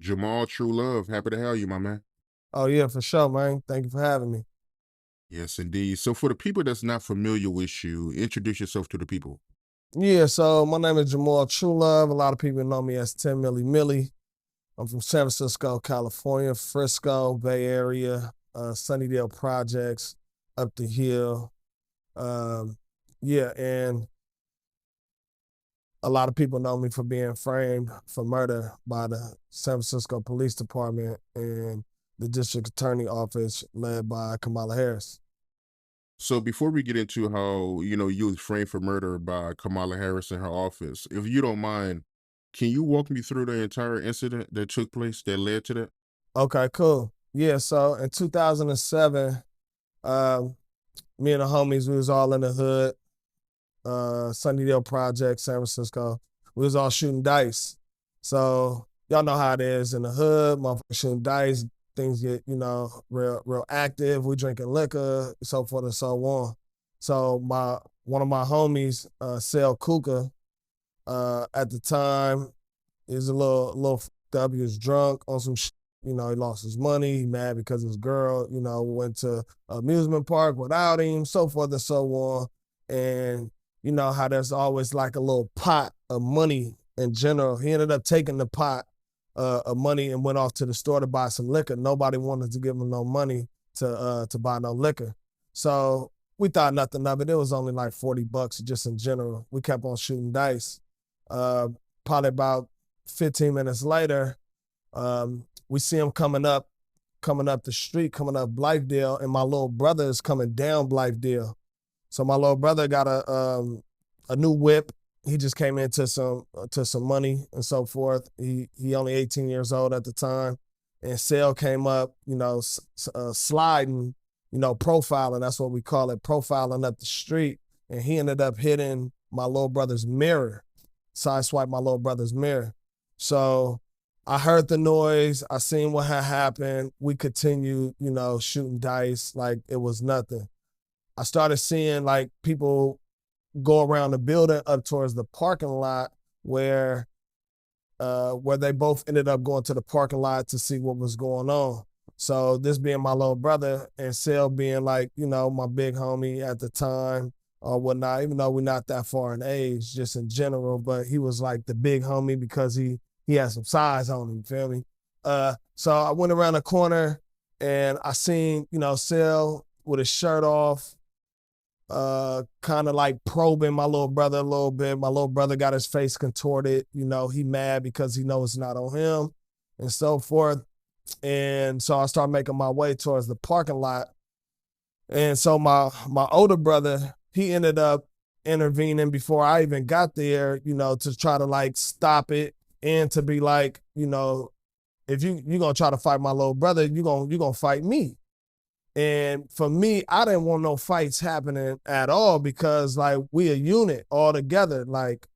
Jamal Trulove. Happy to have you, my man. Oh yeah, for sure, man. Thank you for having me. Yes, indeed. So for the people that's not familiar with you, introduce yourself to the people. Yeah, so my name is Jamal Trulove. A lot of people know me as 10 Milli Millie. I'm from San Francisco, California, Frisco, Bay Area, Sunnydale Projects, up the hill. Um, yeah, and a lot of people know me for being framed for murder by the San Francisco Police Department and the District Attorney Office led by Kamala Harris. So before we get into how, you was framed for murder by Kamala Harris in her office, if you don't mind, can you walk me through the entire incident that took place that led to that? Okay, cool. Yeah, so in 2007, um, me and the homies, we was all in the hood, Sunnydale Project, San Francisco. We was all shooting dice. So y'all know how it is in the hood, motherfuckers shooting dice, things get, real active. We drinking liquor, so forth and so on. So one of my homies, Sel Kuka, at the time, he was a little fucked up. He was drunk on some shit. He lost his money. He mad because his girl, went to amusement park without him, so forth and so on. And you know how there's always like a little pot of money in general. He ended up taking the pot of money and went off to the store to buy some liquor. Nobody wanted to give him no money to buy no liquor. So we thought nothing of it. It was only like $40 just in general. We kept on shooting dice. Probably about 15 minutes later, we see him coming up the street, coming up Blythedale, and my little brother is coming down Blythedale. So my little brother got a new whip. He just came into some money and so forth. He only 18 years old at the time, and Sale came up, sliding, profiling. That's what we call it, profiling up the street. And he ended up hitting my little brother's mirror, sideswiped my little brother's mirror. So I heard the noise. I seen what had happened. We continued, shooting dice like it was nothing. I started seeing like people go around the building up towards the parking lot where they both ended up going to the parking lot to see what was going on. So this being my little brother and Sel being like, my big homie at the time or whatnot, even though we're not that far in age, just in general, but he was like the big homie because he had some size on him, you feel me? So I went around the corner and I seen, Sel with his shirt off, kind of like probing my little brother a little bit. My little brother got his face contorted. He mad because he knows it's not on him and so forth. And so I started making my way towards the parking lot. And so my older brother, he ended up intervening before I even got there, to try to like stop it and to be like, if you're going to try to fight my little brother, you're going to fight me. And for me, I didn't want no fights happening at all because like we a unit all together. Like,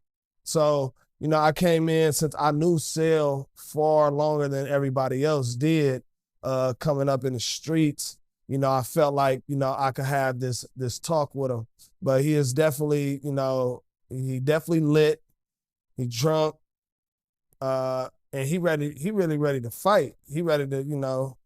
so, I came in since I knew Sel far longer than everybody else did, coming up in the streets. I felt like, I could have this talk with him. But he is definitely, he definitely lit, he drunk, and he really ready to fight. He ready to,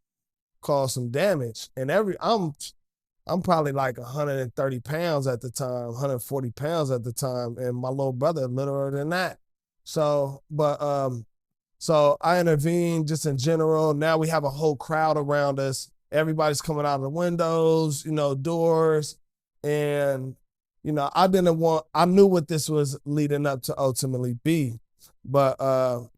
cause some damage. And I'm probably like 130 pounds at the time, 140 pounds at the time, and my little brother littler than that. So I intervened just in general. Now we have a whole crowd around us. Everybody's coming out of the windows, doors. And, I knew what this was leading up to ultimately be. But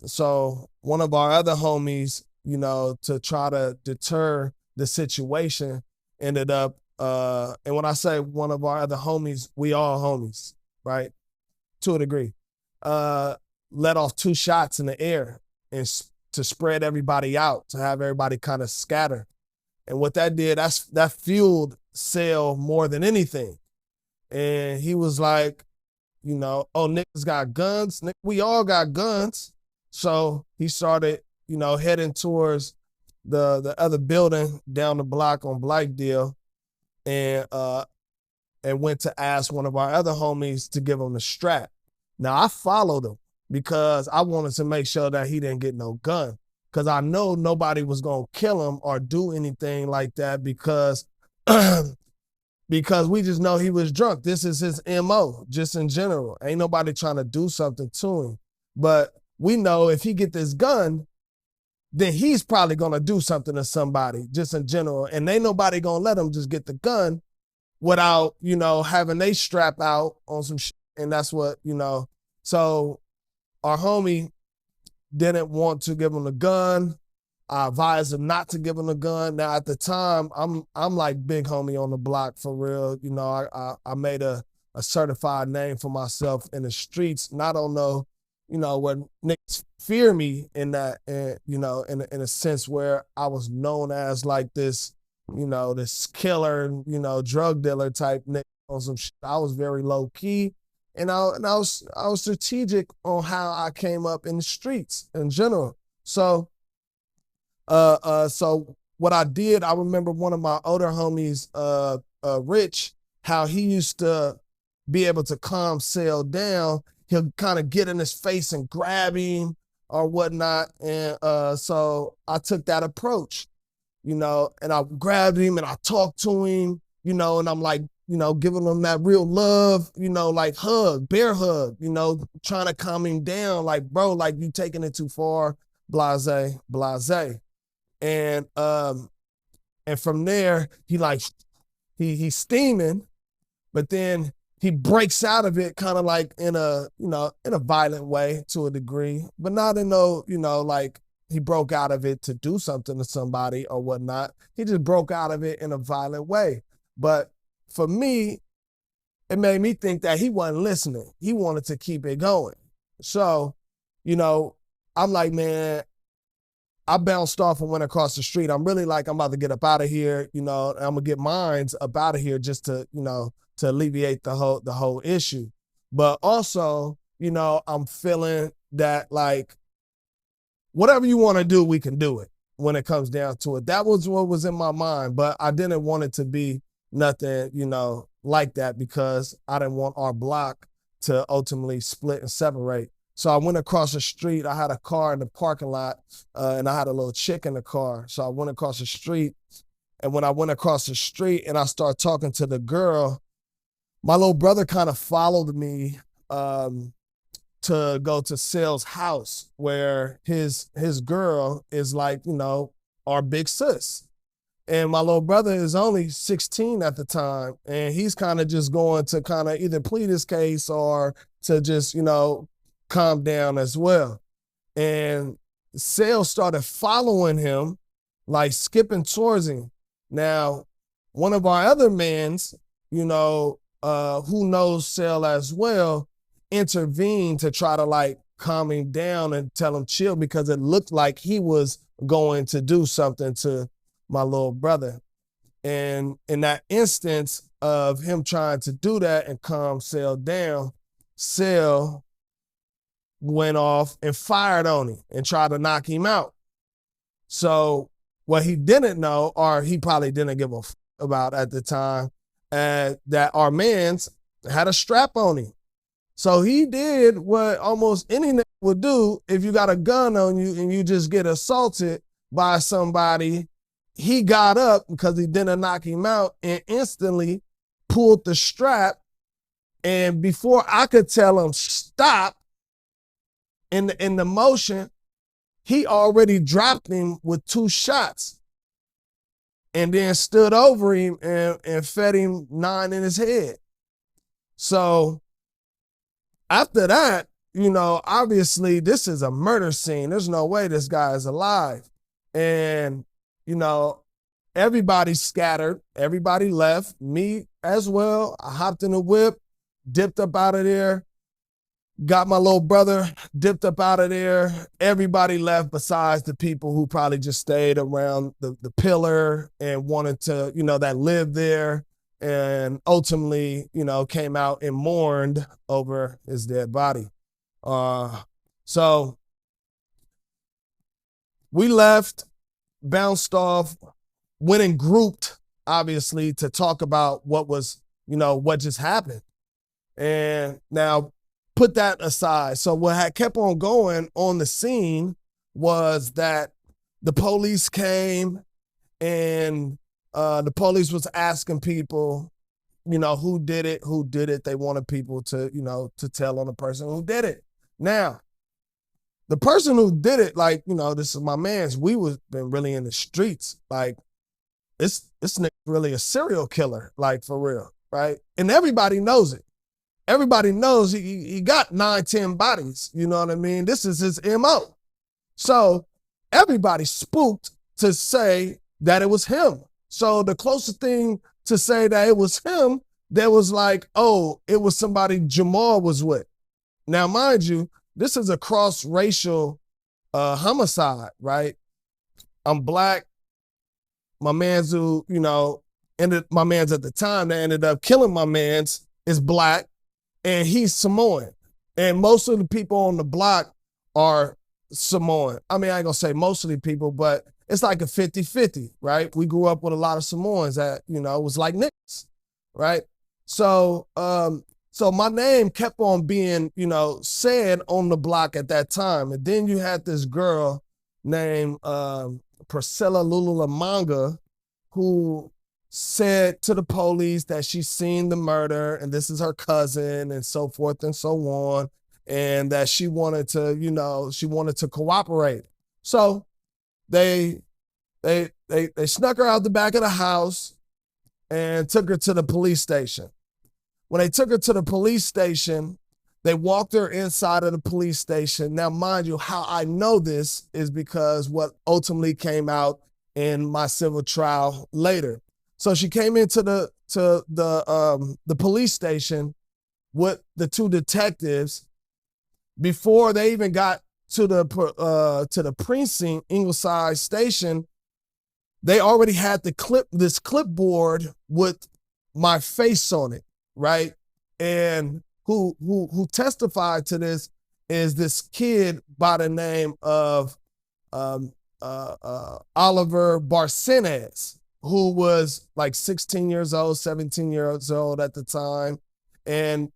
so one of our other homies, to try to deter the situation, ended up, and when I say one of our other homies, we all homies, right? To a degree. Let off 2 shots in the air and to spread everybody out, to have everybody kind of scatter. And what that did, that fueled Sel more than anything. And he was like, oh, niggas got guns. We all got guns. So he started, heading towards the other building down the block on Blythedale, and went to ask one of our other homies to give him the strap. Now I followed him because I wanted to make sure that he didn't get no gun. because I know nobody was gonna kill him or do anything like that because because we just know he was drunk. This is his MO, just in general. Ain't nobody trying to do something to him. But we know if he get this gun, then he's probably gonna do something to somebody, just in general. And ain't nobody gonna let him just get the gun without, having they strap out on some shit. And that's what, So our homie didn't want to give him the gun. I advised him not to give him a gun. Now at the time, I'm like big homie on the block for real. I made a certified name for myself in the streets. And I don't know, what niggas fear me in that, in a sense where I was known as like this, this killer, drug dealer type nigga on some shit. I was very low key, and I was strategic on how I came up in the streets in general. So what I did, I remember one of my older homies, Rich, how he used to be able to calm Sale down. He'll kind of get in his face and grab him or whatnot. And so I took that approach, and I grabbed him and I talked to him, and I'm like, giving him that real love, like hug, bear hug, trying to calm him down. Like, bro, like you taking it too far, blase. And from there, he's steaming, but then he breaks out of it kind of like in a violent way to a degree, but not in like he broke out of it to do something to somebody or whatnot. He just broke out of it in a violent way. But for me, it made me think that he wasn't listening. He wanted to keep it going. So, I'm like, man, I bounced off and went across the street. I'm really like, I'm about to get up out of here, I'm gonna get mines up out of here just to, to alleviate the whole issue. But also, I'm feeling that like, whatever you want to do, we can do it when it comes down to it. That was what was in my mind, but I didn't want it to be nothing, like that because I didn't want our block to ultimately split and separate. So I went across the street. I had a car in the parking lot, and I had a little chick in the car. So I went across the street, and when I went across the street and I started talking to the girl, my little brother kind of followed me to go to Sale's house where his girl is like, our big sis. And my little brother is only 16 at the time, and he's kind of just going to kind of either plead his case or to just, calm down as well. And Sale started following him, like skipping towards him. Now, one of our other mans, who knows Sale as well, intervened to try to like calm him down and tell him chill because it looked like he was going to do something to my little brother. And in that instance of him trying to do that and calm Sale down, Sale went off and fired on him and tried to knock him out. So what he didn't know, or he probably didn't give a f about at the time, that our mans had a strap on him. So he did what almost any nigga would do if you got a gun on you and you just get assaulted by somebody. He got up because he didn't knock him out and instantly pulled the strap. And before I could tell him stop, in the motion, he already dropped him with 2 shots and then stood over him and fed him 9 in his head. So after that, obviously this is a murder scene. There's no way this guy is alive. And, everybody scattered, everybody left, me as well. I hopped in the whip, dipped up out of there, got my little brother, dipped up out of there. Everybody left besides the people who probably just stayed around the pillar and wanted to, that lived there and ultimately, came out and mourned over his dead body. So we left, bounced off, went and grouped, obviously, to talk about what was, what just happened. And now, put that aside. So what had kept on going on the scene was that the police came and the police was asking people, who did it. They wanted people to, to tell on the person who did it. Now, the person who did it, like, this is my man's, we was been really in the streets. Like, this nigga really a serial killer, like, for real, right? And everybody knows it. Everybody knows he got 9, 10 bodies, you know what I mean? This is his MO. So everybody spooked to say that it was him. So the closest thing to say that it was him, there was like, oh, it was somebody Jamal was with. Now, mind you, this is a cross-racial homicide, right? I'm black. My man's who, my man's at the time that ended up killing my man's is black, and he's Samoan. And most of the people on the block are Samoan. I mean, I ain't gonna say most of the people, but it's like a 50-50, right? We grew up with a lot of Samoans that, was like niggas, right? So, so my name kept on being, said on the block at that time. And then you had this girl named Priscilla Lululemanga, who said to the police that she seen the murder and this is her cousin and so forth and so on, and that she wanted to cooperate. So they snuck her out the back of the house and took her to the police station. When they took her to the police station, they walked her inside of the police station. Now, mind you, how I know this is because what ultimately came out in my civil trial later. So she came into the police station with the two detectives. Before they even got to the precinct, Ingleside Station, they already had this clipboard with my face on it, right? And who testified to this is this kid by the name of Oliver Barcenas, who was like 16 years old, 17 years old at the time. And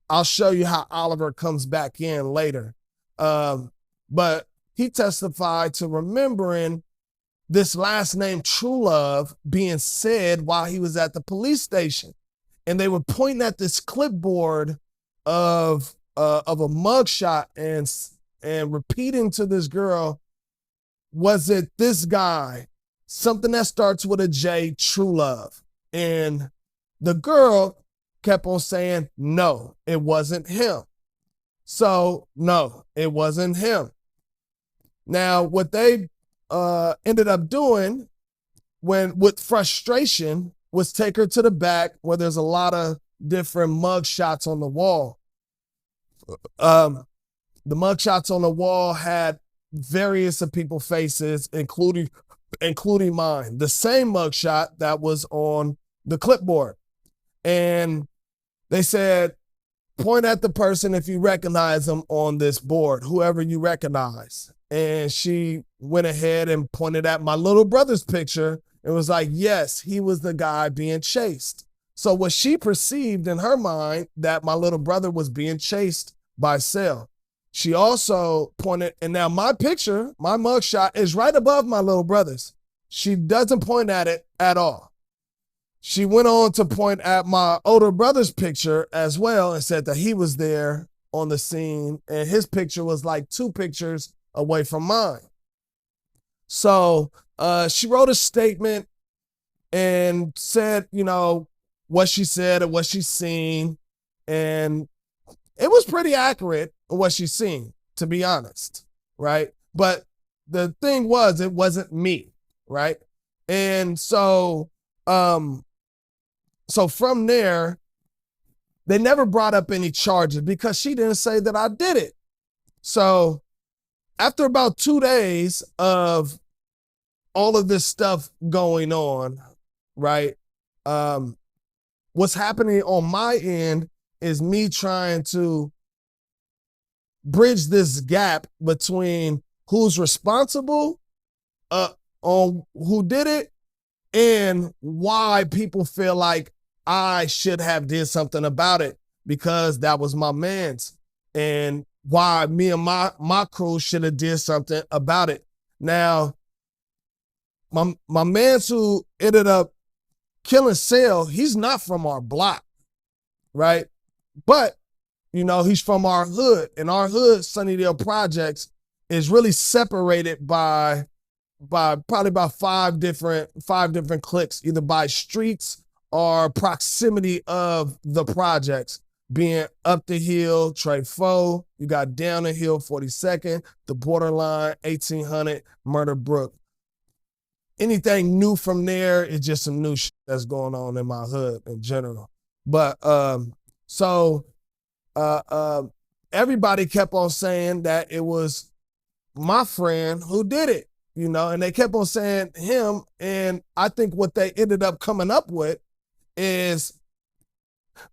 I'll show you how Oliver comes back in later. But he testified to remembering this last name Trulove being said while he was at the police station. And they were pointing at this clipboard of a mugshot and repeating to this girl, was it this guy? Something that starts with a J, Trulove. And the girl kept on saying, no, it wasn't him. So, no, it wasn't him. Now, what they ended up doing with frustration was take her to the back where there's a lot of different mug shots on the wall. The mug shots on the wall had various of people's faces, including mine. The same mug shot that was on the clipboard. And they said, point at the person if you recognize them on this board, whoever you recognize. And she went ahead and pointed at my little brother's picture and was like, yes, he was the guy being chased. So what she perceived in her mind that my little brother was being chased by Cell. She also pointed, and now my picture, my mugshot is right above my little brother's. She doesn't point at it at all. She went on to point at my older brother's picture as well and said that he was there on the scene and his picture was like 2 pictures away from mine. So she wrote a statement and said, what she said and what she's seen. And it was pretty accurate what she's seen, to be honest, right? But the thing was, it wasn't me, right? And so from there, they never brought up any charges because she didn't say that I did it. So after about 2 days of all of this stuff going on, right? What's happening on my end is me trying to bridge this gap between who's responsible on who did it and why people feel like I should have did something about it because that was my man's, and why me and my crew should have did something about it. Now, my man's who ended up killing Sale, he's not from our block, right? But, he's from our hood. And our hood, Sunnydale Projects, is really separated by probably about five different cliques, either by streets or proximity of the projects, being up the hill, Trey-Foe, you got down the hill, 42nd, the borderline, 1800, Murder Brook. Anything new from there is just some new shit that's going on in my hood in general. But everybody kept on saying that it was my friend who did it, and they kept on saying him. And I think what they ended up coming up with is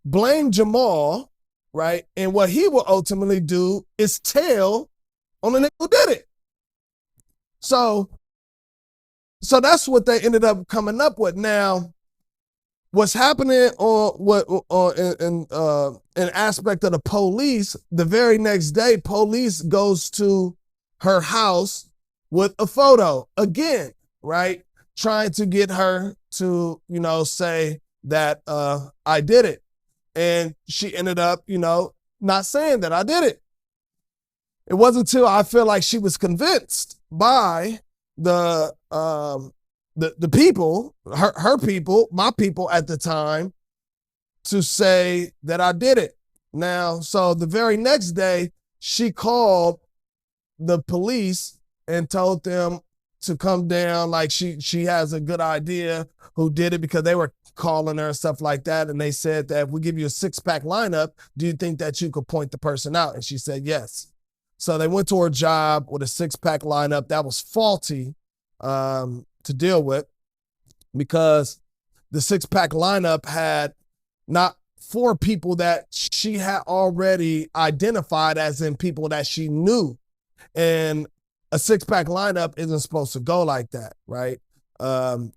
blame Jamal, right? And what he will ultimately do is tell on the nigga who did it. So that's what they ended up coming up with. Now, what's happening in aspect of the police, the very next day, police goes to her house with a photo again, right? Trying to get her to, say that I did it. And she ended up, not saying that I did it. It wasn't until I feel like she was convinced by the people, her people, my people at the time, to say that I did it. Now, so the very next day, she called the police and told them to come down, like she has a good idea who did it, because they were calling her and stuff like that. And they said that if we give you a 6-pack lineup, do you think that you could point the person out? And she said yes. So they went to her job with a 6-pack lineup that was faulty to deal with, because the 6-pack lineup had not 4 people that she had already identified as in people that she knew. And a 6-pack lineup isn't supposed to go like that, right?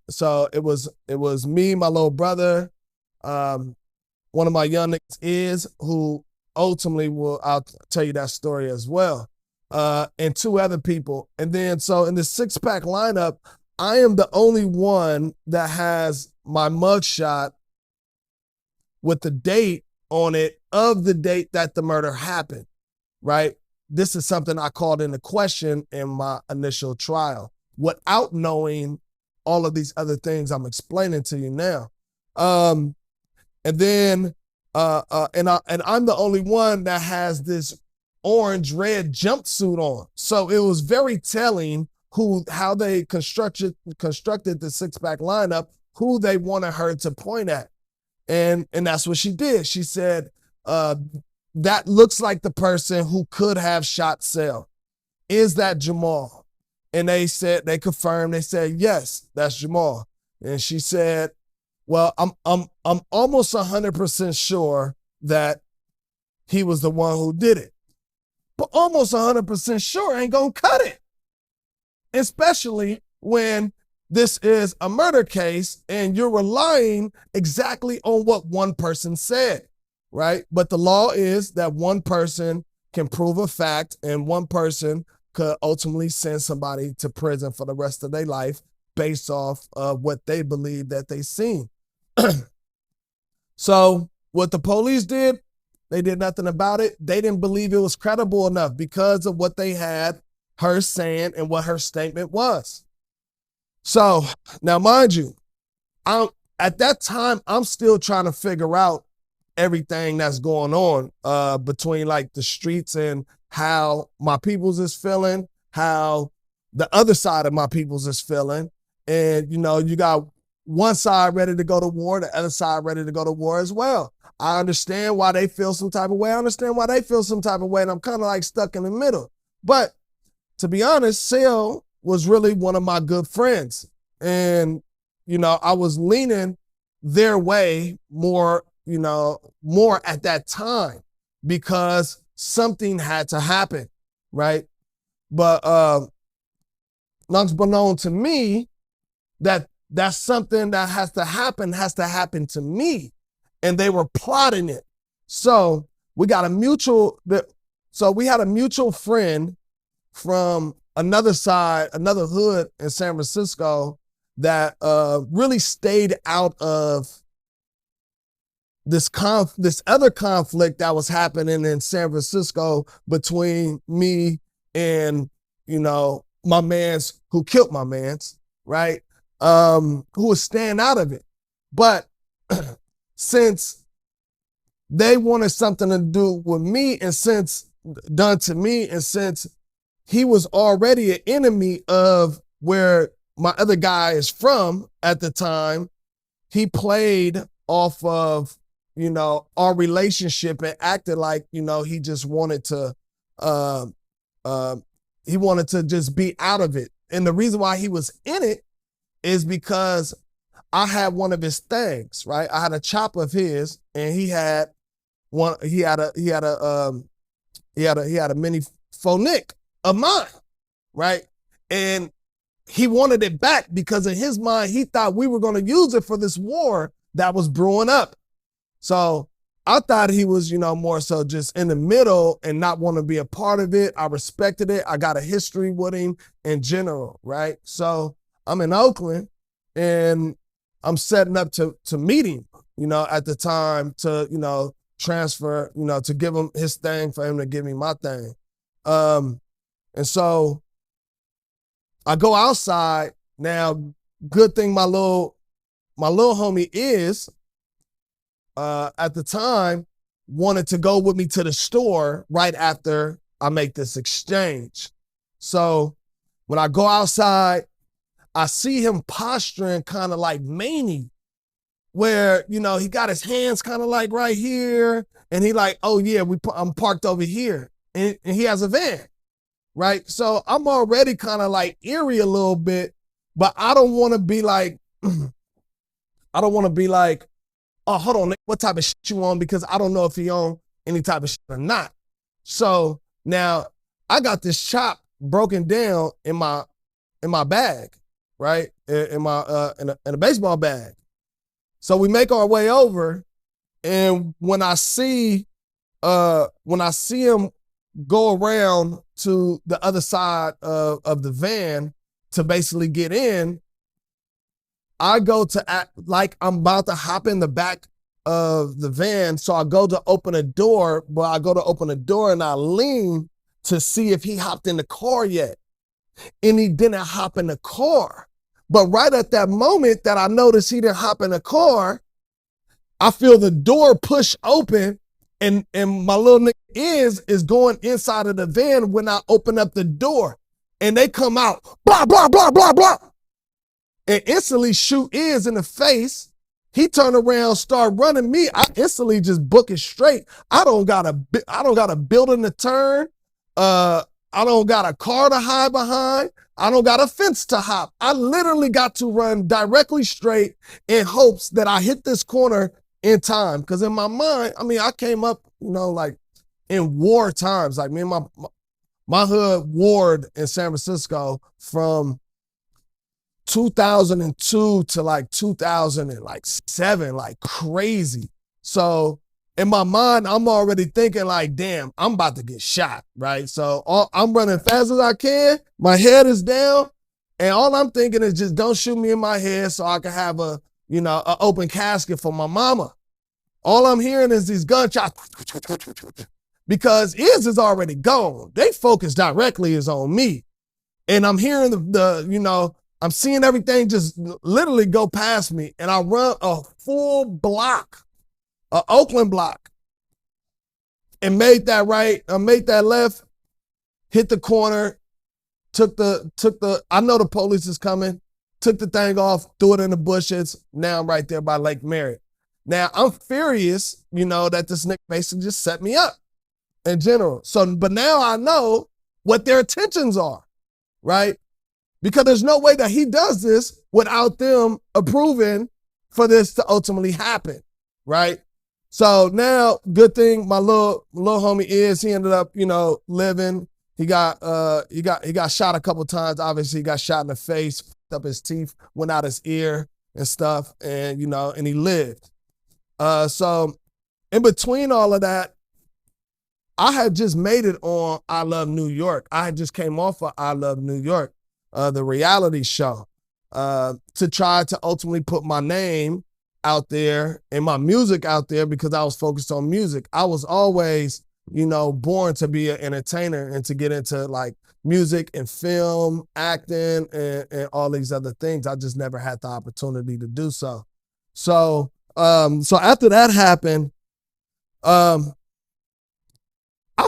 So it was me, my little brother, one of my young niggas who ultimately I'll tell you that story as well, and 2 other people. And then, so in the 6-pack lineup, I am the only one that has my mugshot with the date on it of the date that the murder happened, right? This is something I called into question in my initial trial without knowing all of these other things I'm explaining to you now. And then, and I'm the only one that has this orange-red jumpsuit on. So it was very telling how they constructed the 6-pack lineup, who they wanted her to point at. And that's what she did. She said, that looks like the person who could have shot Sale. Is that Jamal? And they confirmed, they said, yes, that's Jamal. And she said, well, I'm almost 100% sure that he was the one who did it. But almost 100% sure ain't gonna cut it. Especially when this is a murder case and you're relying exactly on what one person said, right? But the law is that one person can prove a fact and one person could ultimately send somebody to prison for the rest of their life based off of what they believe that they seen. So what the police did, they did nothing about it. They didn't believe it was credible enough because of what they had her saying and what her statement was. So now, mind you, at that time, I'm still trying to figure out everything that's going on between like the streets and how my peoples is feeling, how the other side of my peoples is feeling. And, you got one side ready to go to war, the other side ready to go to war as well. I understand why they feel some type of way. I understand why they feel some type of way. And I'm kind of like stuck in the middle. But to be honest, Sale was really one of my good friends. And, I was leaning their way more at that time because something had to happen, right? But unbeknown to me, that's something that has to happen to me. And they were plotting it. So we had a mutual friend from another side, another hood in San Francisco, that really stayed out of this other conflict that was happening in San Francisco between me and, my mans who killed my mans, right? Who was staying out of it. But since they wanted something to do with me, and since done to me, and since he was already an enemy of where my other guy is from at the time, he played off of, our relationship and acted like, he just wanted to, he wanted to just be out of it. And the reason why he was in it is because I had one of his things, right? I had a chop of his, and he had a mini phonic of mine, right? And he wanted it back because in his mind, he thought we were going to use it for this war that was brewing up. So I thought he was, more so just in the middle and not want to be a part of it. I respected it. I got a history with him in general, right? So I'm in Oakland and I'm setting up to meet him, at the time to, transfer, to give him his thing for him to give me my thing. And so I go outside. Now, good thing my little homie is, at the time, wanted to go with me to the store right after I make this exchange. So when I go outside, I see him posturing kind of like Maney, where, he got his hands kind of like right here, and he like, oh yeah, I'm parked over here, and he has a van, right? So I'm already kind of like eerie a little bit, but I don't want to be like, oh, hold on, what type of shit you on? Because I don't know if he on any type of shit or not. So now I got this chop broken down in my bag, right? In a baseball bag. So we make our way over, and when I see him go around to the other side of the van to basically get in, I go to act like I'm about to hop in the back of the van. So I go to open a door, and I lean to see if he hopped in the car yet. And he didn't hop in the car. But right at that moment that I noticed he didn't hop in the car, I feel the door push open, and my little nigga is going inside of the van when I open up the door, and they come out, blah, blah, blah, blah, blah, and instantly shoot in the face. He turned around, start running me. I instantly just book it straight. I don't got a building to turn. I don't got a car to hide behind. I don't got a fence to hop. I literally got to run directly straight in hopes that I hit this corner in time. Because in my mind, I came up, like in war times. Like me and my hood warred in San Francisco from 2002 to like 2007, like crazy. So in my mind, I'm already thinking like, damn, I'm about to get shot, right? So I'm running fast as I can. My head is down. And all I'm thinking is just don't shoot me in my head so I can have an open casket for my mama. All I'm hearing is these gunshots because his is already gone. They focus directly is on me. And I'm hearing I'm seeing everything just literally go past me. And I run a full block, an Oakland block, and made that right, made that left, hit the corner, took the, I know the police is coming, took the thing off, threw it in the bushes. Now I'm right there by Lake Merritt. Now I'm furious, that this nigga basically just set me up in general. So, but now I know what their intentions are, right? Because there's no way that he does this without them approving for this to ultimately happen, right? So now, good thing my little homie he ended up, living. He got shot a couple times. Obviously, he got shot in the face, up his teeth, went out his ear and stuff, and and he lived. So in between all of that, I had just made it on I Love New York. I had just came off of I Love New York, the reality show. to try to ultimately put my name out there and my music out there because I was focused on music. I was always, born to be an entertainer and to get into like music and film, acting, and all these other things. I just never had the opportunity to do so. So after that happened, I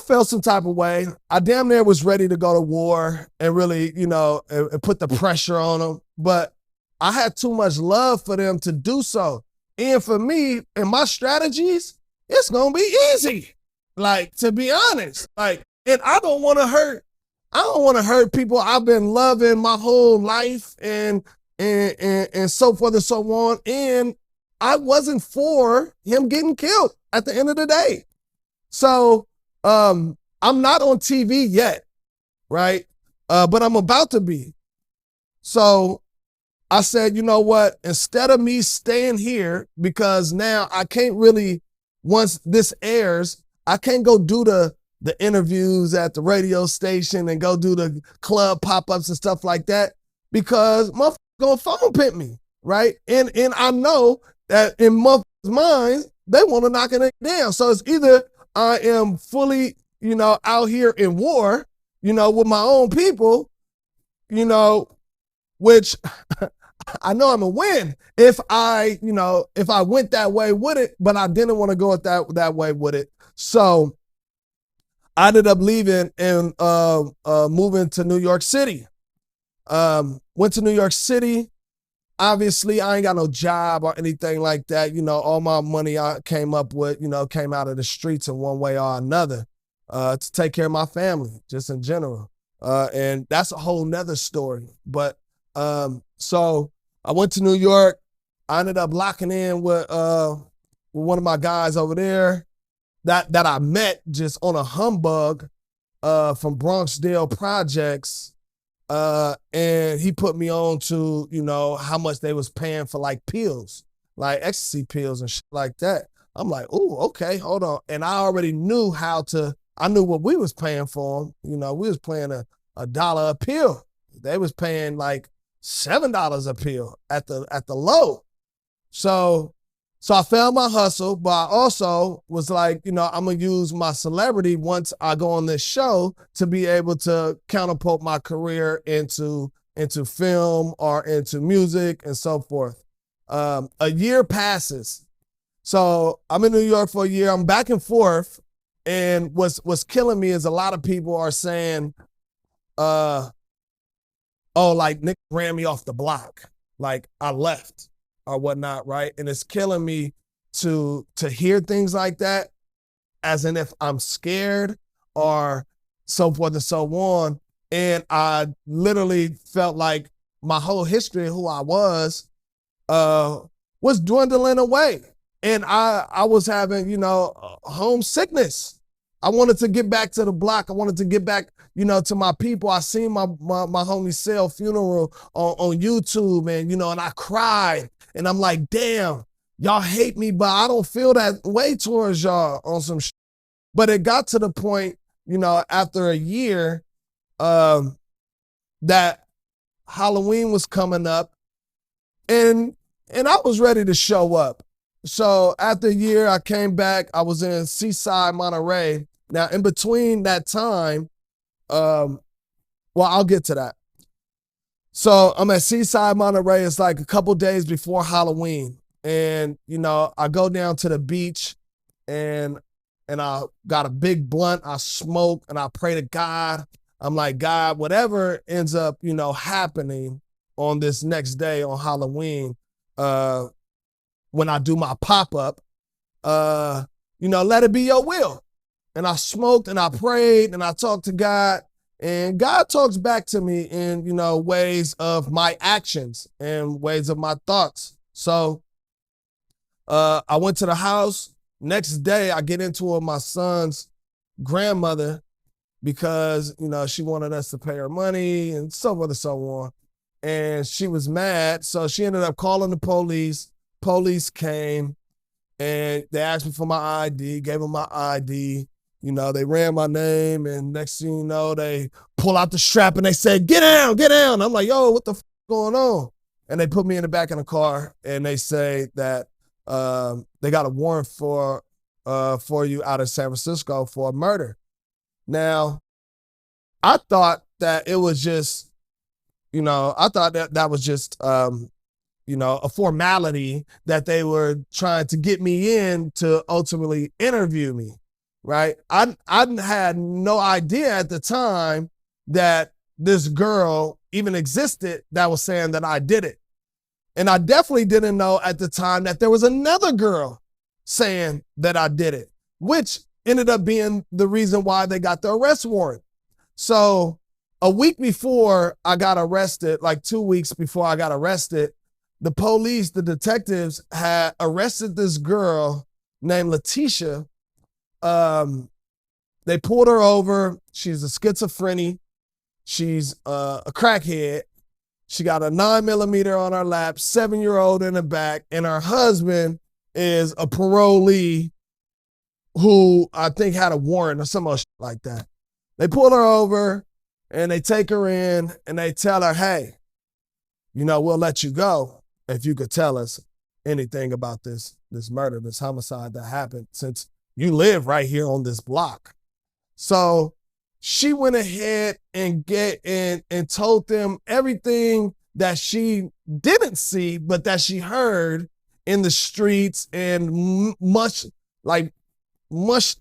felt some type of way. I damn near was ready to go to war and really, and put the pressure on them. But I had too much love for them to do so. And for me and my strategies, it's going to be easy. Like, to be honest, and I don't want to hurt people I've been loving my whole life and so forth and so on. And I wasn't for him getting killed at the end of the day. So, I'm not on TV yet, right? But I'm about to be. So I said, you know what? Instead of me staying here, because now I can't really, once this airs, I can't go do the interviews at the radio station and go do the club pop-ups and stuff like that, because motherfuckers gonna phone pimp me, right? And I know that in motherfuckers' minds, they want to knock it down. So it's either I am fully, out here in war, with my own people, which I know I'm a win if I went that way with it, but I didn't want to go that way with it. So I ended up leaving and moving to New York City. Went to New York City. Obviously, I ain't got no job or anything like that. All my money I came up with, came out of the streets in one way or another to take care of my family, just in general. And that's a whole nother story. But so I went to New York. I ended up locking in with one of my guys over there that I met just on a humbug from Bronxdale Projects. And he put me on to, how much they was paying for like pills, like ecstasy pills and shit like that. I'm like, ooh, okay, hold on. And I already knew I knew what we was paying for them. We was paying a dollar a pill. They was paying like $7 a pill at the low. So I found my hustle, but I also was like, I'm going to use my celebrity once I go on this show to be able to catapult my career into film or into music and so forth. A year passes. So I'm in New York for a year. I'm back and forth. And what's killing me is a lot of people are saying, like Nick ran me off the block. Like I left or whatnot, right? And it's killing me to hear things like that, as in if I'm scared or so forth and so on. And I literally felt like my whole history of who I was dwindling away. And I was having, homesickness. I wanted to get back to the block. I wanted to get back, to my people. I seen my homie Sale funeral on YouTube, and I cried. And I'm like, damn, y'all hate me, but I don't feel that way towards y'all on some shit. But it got to the point, after a year, that Halloween was coming up, and I was ready to show up. So after a year, I came back. I was in Seaside, Monterey. Now, in between that time, I'll get to that. So I'm at Seaside, Monterey. It's like a couple days before Halloween. And, I go down to the beach and I got a big blunt. I smoke and I pray to God. I'm like, God, whatever ends up, happening on this next day on Halloween, when I do my pop-up, let it be your will. And I smoked and I prayed and I talked to God, and God talks back to me in, ways of my actions and ways of my thoughts. So I went to the house. Next day, I get into it with my son's grandmother because, she wanted us to pay her money and so forth and so on. And she was mad. So she ended up calling the police. Police came and they asked me for my ID, gave them my ID. They ran my name, and next thing you know, they pull out the strap and they said, get down, get down. I'm like, yo, what the f going on? and they put me in the back of the car, and they say that they got a warrant for you out of San Francisco for a murder. Now, I thought that it was just, I thought that was just, a formality that they were trying to get me in to ultimately interview me, right? I had no idea at the time that this girl even existed that was saying that I did it. And I definitely didn't know at the time that there was another girl saying that I did it, which ended up being the reason why they got the arrest warrant. So a week before I got arrested, like 2 weeks before I got arrested, the police, the detectives had arrested this girl named Letitia. They pulled her over. She's a schizophrenic. She's a crackhead. She got a 9mm on her lap, 7-year-old in the back, and her husband is a parolee who I think had a warrant or some other shit like that. They pull her over and they take her in and they tell her, hey, we'll let you go if you could tell us anything about this murder, this homicide that happened, since you live right here on this block. So she went ahead and told them everything that she didn't see, but that she heard in the streets, and mushed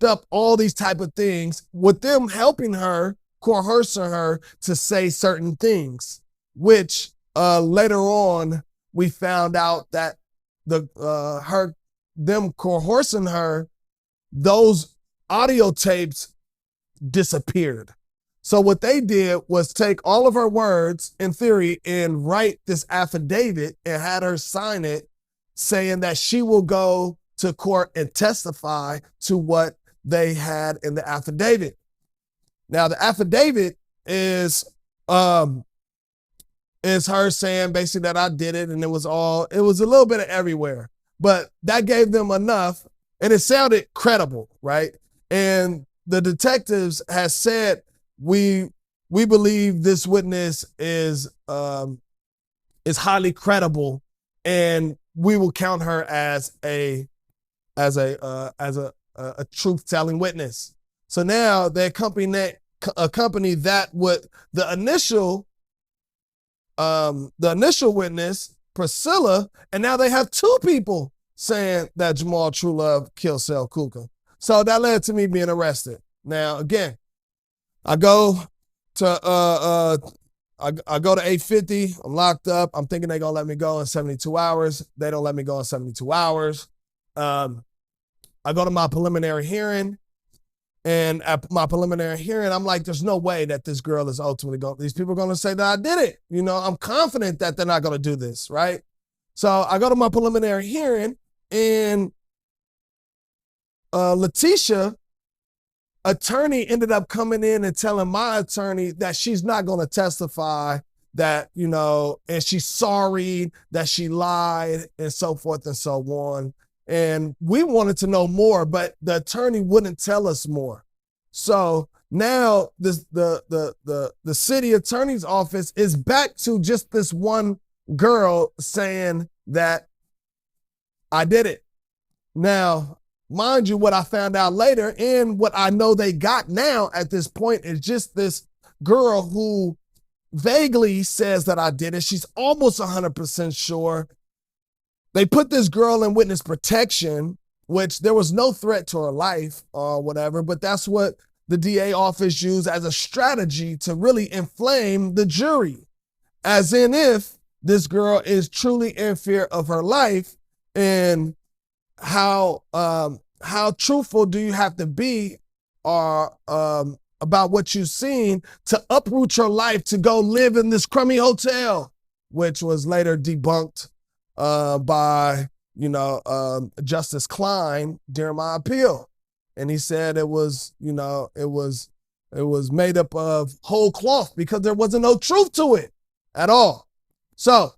up all these type of things, with them helping her, coercing her to say certain things, which later on we found out that them coercing her, those audio tapes disappeared. So what they did was take all of her words, in theory, and write this affidavit and had her sign it, saying that she will go to court and testify to what they had in the affidavit. Now, the affidavit is her saying basically that I did it, and it was a little bit of everywhere, but that gave them enough, and it sounded credible, right? And the detectives has said, we believe this witness is highly credible, and we will count her as a truth-telling witness. So now they accompany that with the initial witness, Priscilla, and now they have two people saying that Jamal Trulove killed Sel Kuka. So that led to me being arrested. Now, again, I go to 850. I'm locked up. I'm thinking they're gonna let me go in 72 hours. They don't let me go in 72 hours. I go to my preliminary hearing, and at my preliminary hearing, I'm like, there's no way that this girl is ultimately these people are gonna say that I did it. I'm confident that they're not gonna do this, right? So I go to my preliminary hearing, and Letitia attorney ended up coming in and telling my attorney that she's not going to testify, that, and she's sorry that she lied, and so forth and so on. And we wanted to know more, but the attorney wouldn't tell us more. So now the city attorney's office is back to just this one girl saying that I did it. Now, mind you, what I found out later, and what I know they got now at this point, is just this girl who vaguely says that I did it. She's almost 100% sure. They put this girl in witness protection, which there was no threat to her life or whatever, but that's what the DA office used as a strategy to really inflame the jury. As in, if this girl is truly in fear of her life, and how truthful do you have to be about what you've seen to uproot your life to go live in this crummy hotel, which was later debunked by Justice Klein during my appeal. And he said it was made up of whole cloth because there wasn't no truth to it at all. So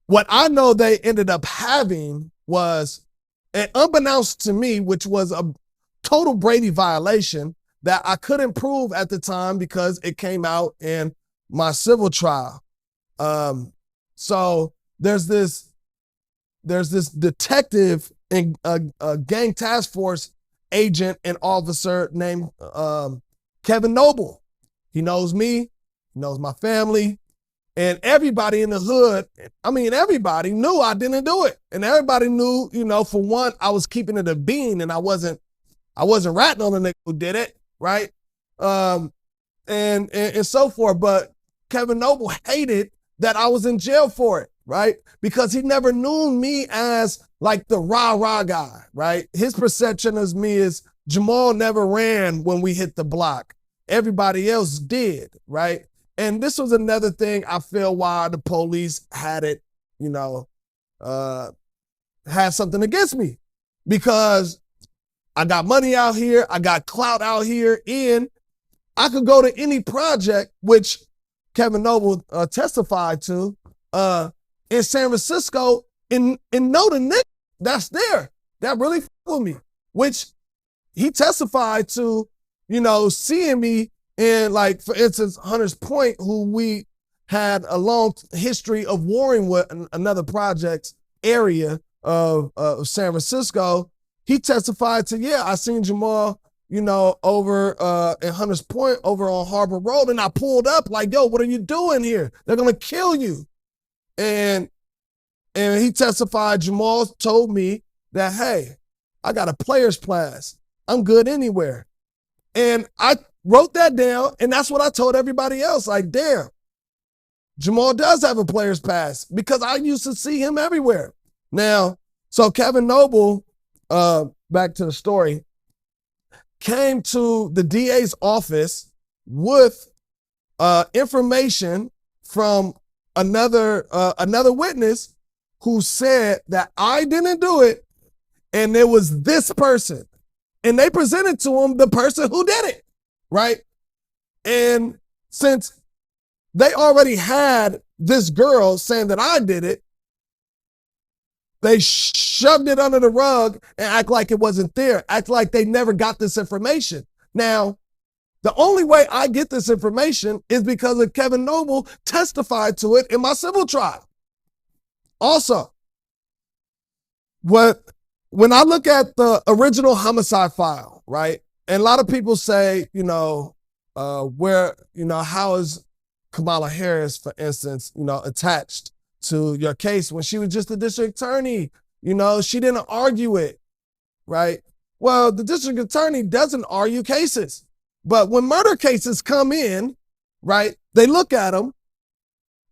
what I know they ended up having was, and unbeknownst to me, which was a total Brady violation that I couldn't prove at the time because it came out in my civil trial. So there's this detective and a gang task force agent and officer named Kevin Noble. He knows me, he knows my family, and everybody in the hood, I mean, everybody knew I didn't do it. And everybody knew, for one, I was keeping it a bean and I wasn't ratting on the nigga who did it, right? And so forth. But Kevin Noble hated that I was in jail for it, right? Because he never knew me as like the rah-rah guy, right? His perception of me is Jamal never ran when we hit the block. Everybody else did, right? And this was another thing I feel why the police had it, had something against me. Because I got money out here, I got clout out here, and I could go to any project, which Kevin Noble testified to, in San Francisco, and know the nigga that's there, that really f with me, which he testified to, seeing me in, like, for instance, Hunters Point, who we had a long history of warring with, another project's area of San Francisco. He testified to, yeah, I seen Jamal, over in Hunters Point, over on Harbor Road, and I pulled up like, yo, what are you doing here? They're gonna kill you. And he testified, Jamal told me that, hey, I got a player's pass. I'm good anywhere. And I wrote that down, and that's what I told everybody else. Like, damn, Jamal does have a player's pass because I used to see him everywhere. Now, so Kevin Noble, back to the story, came to the DA's office with information from another witness who said that I didn't do it, and it was this person. And they presented to him the person who did it, right? And since they already had this girl saying that I did it, they shoved it under the rug and act like it wasn't there, act like they never got this information. Now, the only way I get this information is because of Kevin Noble testified to it in my civil trial. Also, when I look at the original homicide file, right, and a lot of people say, how is Kamala Harris, for instance, attached to your case when she was just the district attorney? She didn't argue it, right? Well, the district attorney doesn't argue cases. But when murder cases come in, right, they look at them,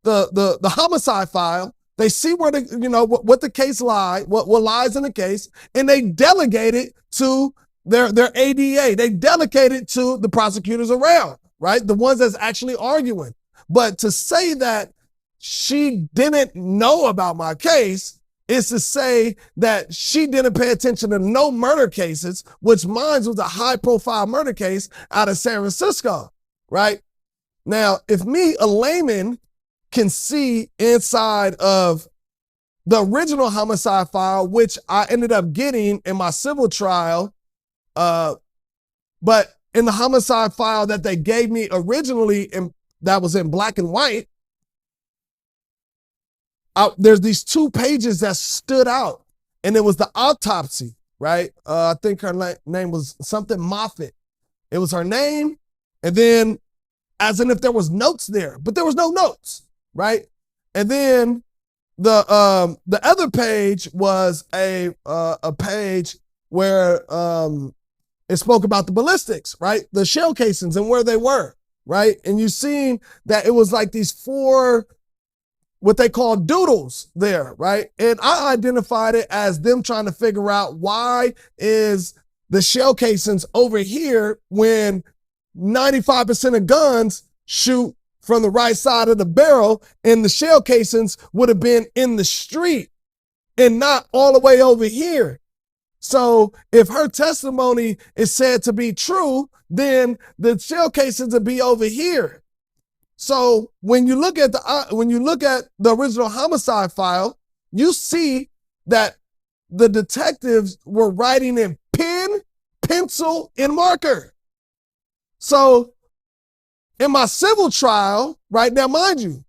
the homicide file, they see where what the case lies, what lies in the case, and they delegate it to their ADA. They delegate it to the prosecutors around, right? The ones that's actually arguing. But to say that she didn't know about my case is to say that she didn't pay attention to no murder cases, which mine was a high profile murder case out of San Francisco, right? Now, if me, a layman, can see inside of the original homicide file, which I ended up getting in my civil trial, but in the homicide file that they gave me originally, that was in black and white, there's these 2 pages that stood out, and it was the autopsy, right? I think her name was something Moffitt. It was her name, and then as in if there was notes there, but there was no notes, right? And then the other page was a page where it spoke about the ballistics, right? The shell casings and where they were, right? And you seen that it was like these 4 what they call doodles there, right? And I identified it as them trying to figure out why is the shell casings over here when 95% of guns shoot from the right side of the barrel, and the shell casings would have been in the street and not all the way over here. So if her testimony is said to be true, then the shell casings would be over here. So when you look at the original homicide file, you see that the detectives were writing in pen, pencil, and marker. So In my civil trial, right now, mind you,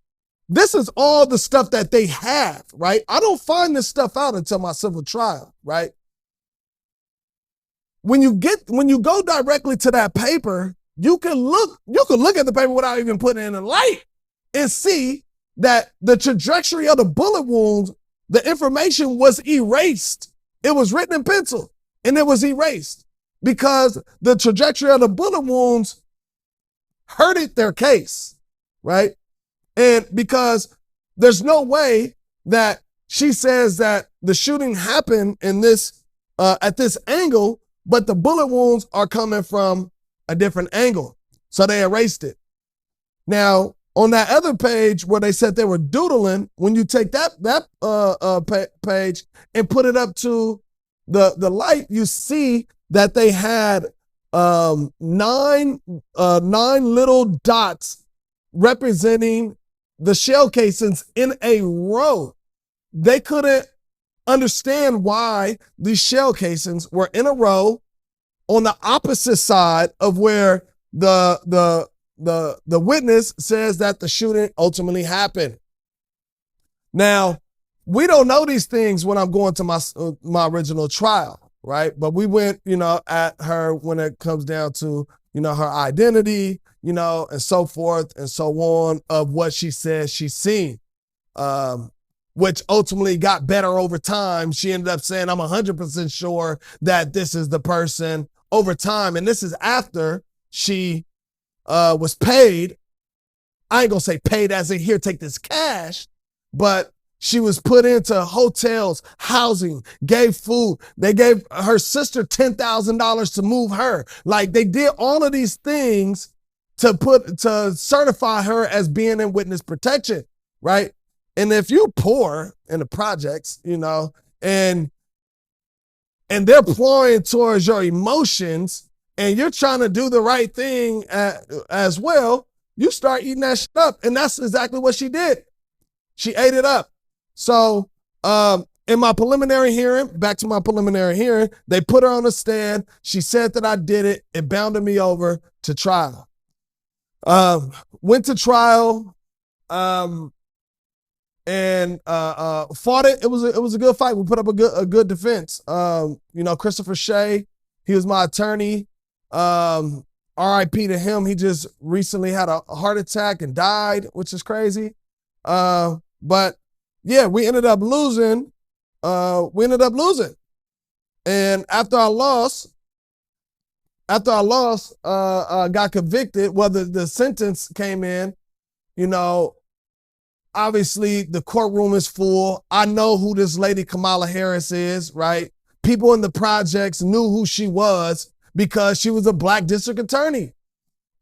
this is all the stuff that they have, right? I don't find this stuff out until my civil trial, right? When you go directly to that paper, you can look at the paper without even putting it in the light and see that the trajectory of the bullet wounds, the information was erased. It was written in pencil and it was erased because the trajectory of the bullet wounds hurted their case, right? And because there's no way that she says that the shooting happened in this at this angle, but the bullet wounds are coming from a different angle. So they erased it. Now, on that other page where they said they were doodling, when you take that page and put it up to the light, you see that they had nine little dots representing the shell casings in a row. They couldn't understand why these shell casings were in a row on the opposite side of where the witness says that the shooting ultimately happened. Now, we don't know these things when I'm going to my original trial, right? But we went, at her when it comes down to, her identity, and so forth and so on of what she says she's seen, which ultimately got better over time. She ended up saying, I'm 100% sure that this is the person over time. And this is after she was paid. I ain't gonna say paid as in here, take this cash, but she was put into hotels, housing, gave food. They gave her sister $10,000 to move her. Like they did all of these things to certify her as being in witness protection, right? And if you're poor in the projects, and they're ploying towards your emotions and you're trying to do the right thing as well, you start eating that shit up. And that's exactly what she did. She ate it up. So in my preliminary hearing, back to my preliminary hearing, they put her on the stand. She said that I did it. It bounded me over to trial. Went to trial and fought it. It was a good fight. We put up a good defense. Christopher Shea, he was my attorney. RIP to him. He just recently had a heart attack and died, which is crazy. But yeah, we ended up losing. And after I lost, got convicted, whether the sentence came in, obviously the courtroom is full. I know who this lady Kamala Harris is, right? People in the projects knew who she was because she was a Black district attorney.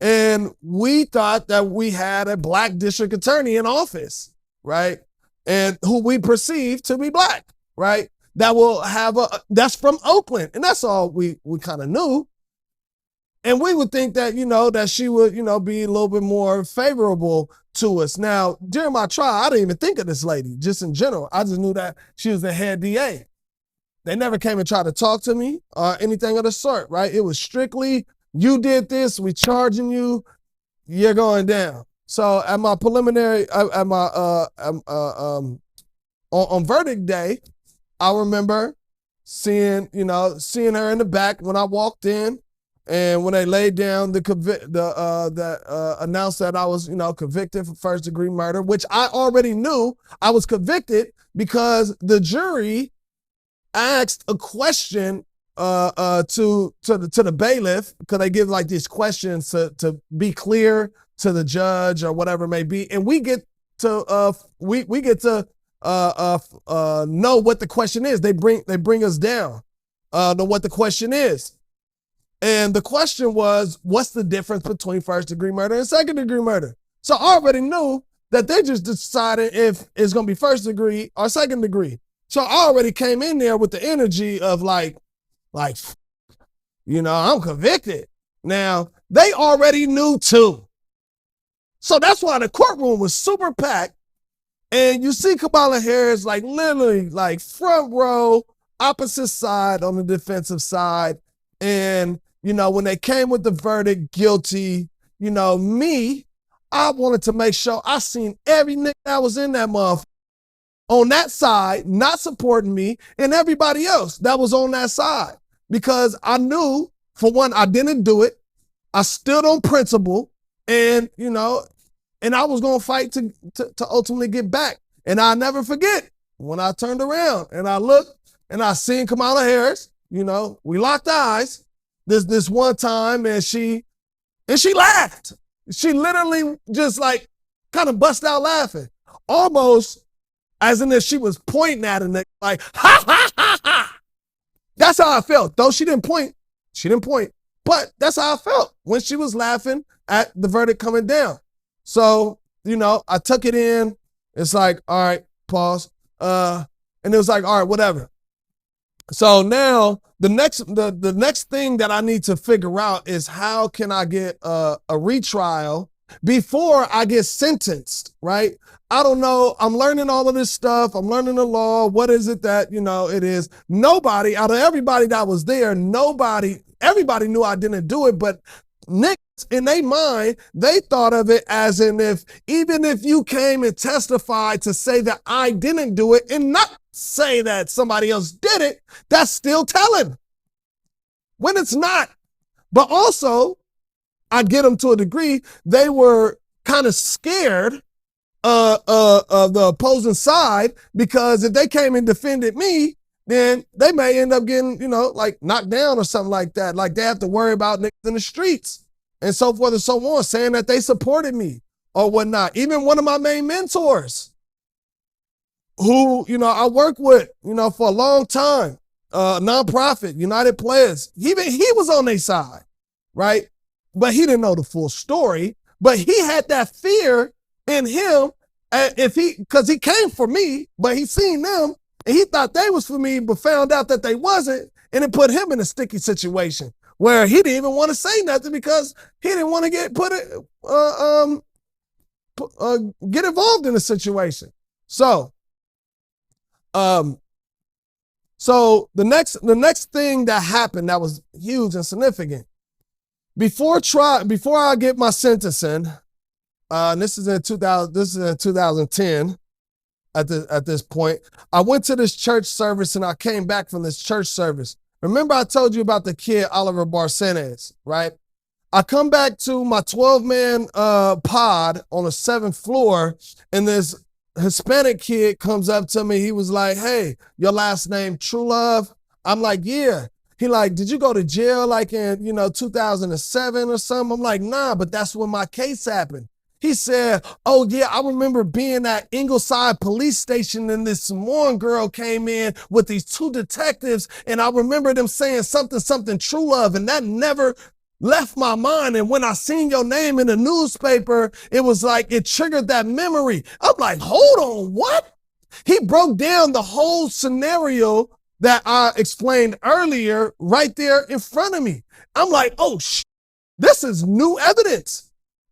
And we thought that we had a Black district attorney in office, right? And who we perceived to be Black, right? That's from Oakland. And that's all we kind of knew. And we would think that, that she would, be a little bit more favorable to us. Now, during my trial, I didn't even think of this lady, just in general. I just knew that she was the head DA. They never came and tried to talk to me or anything of the sort, right? It was strictly, you did this, we charging you, you're going down. So at my preliminary, on verdict day, I remember seeing her in the back when I walked in. And when they laid down announced that I was, convicted for first degree murder, which I already knew I was convicted because the jury asked a question to the bailiff, because they give like these questions to be clear to the judge or whatever it may be, and we get to know what the question is. They bring us down to what the question is. And the question was, what's the difference between first degree murder and second degree murder? So I already knew that they just decided if it's going to be first degree or second degree. So I already came in there with the energy of like, I'm convicted. Now, they already knew too. So that's why the courtroom was super packed. And you see Kamala Harris like literally like front row, opposite side on the defensive side. And when they came with the verdict, guilty, me, I wanted to make sure I seen every nigga that was in that motherfucker on that side, not supporting me, and everybody else that was on that side. Because I knew, for one, I didn't do it. I stood on principle, and and I was gonna fight to ultimately get back. And I'll never forget when I turned around and I looked and I seen Kamala Harris. We locked eyes this one time, and she laughed. She literally just like kind of bust out laughing, almost as in if she was pointing at a nigga like ha ha ha ha. That's how I felt. Though she didn't point, but that's how I felt when she was laughing at the verdict coming down. So, I took it in. It's like, all right, pause. And it was like, all right, whatever. So now the next thing that I need to figure out is how can I get a retrial before I get sentenced, right? I don't know. I'm learning all of this stuff. I'm learning the law. What is it that, it is? Nobody, out of everybody that was there, everybody knew I didn't do it, but niggas in their mind, they thought of it as even if you came and testified to say that I didn't do it and not say that somebody else did it, that's still telling. When it's not. But also, I get them to a degree, they were kind of scared of the opposing side, because if they came and defended me, then they may end up getting, like knocked down or something like that. Like they have to worry about niggas in the streets and so forth and so on, saying that they supported me or whatnot. Even one of my main mentors who, I worked with, for a long time, nonprofit, United Players, he was on their side, right? But he didn't know the full story, but he had that fear in him, because he came for me, but he seen them and he thought they was for me, but found out that they wasn't, and it put him in a sticky situation where he didn't even want to say nothing because he didn't want to get involved in the situation. So the next thing that happened that was huge and significant, before I get my sentencing, this is in 2010. At this point, I went to this church service and I came back from this church service. Remember I told you about the kid, Oliver Barcenas, right? I come back to my 12-man pod on the 7th floor, and this Hispanic kid comes up to me. He was like, "Hey, your last name Trulove?" I'm like, "Yeah." He like, "Did you go to jail like in, 2007 or something?" I'm like, "Nah, but that's when my case happened." He said, "Oh yeah, I remember being at Ingleside police station, and this Samoan girl came in with these 2 detectives, and I remember them saying something Trulove, and that never left my mind. And when I seen your name in the newspaper, it was like it triggered that memory." I'm like, "Hold on, what?" He broke down the whole scenario that I explained earlier right there in front of me. I'm like, "Oh, this is new evidence.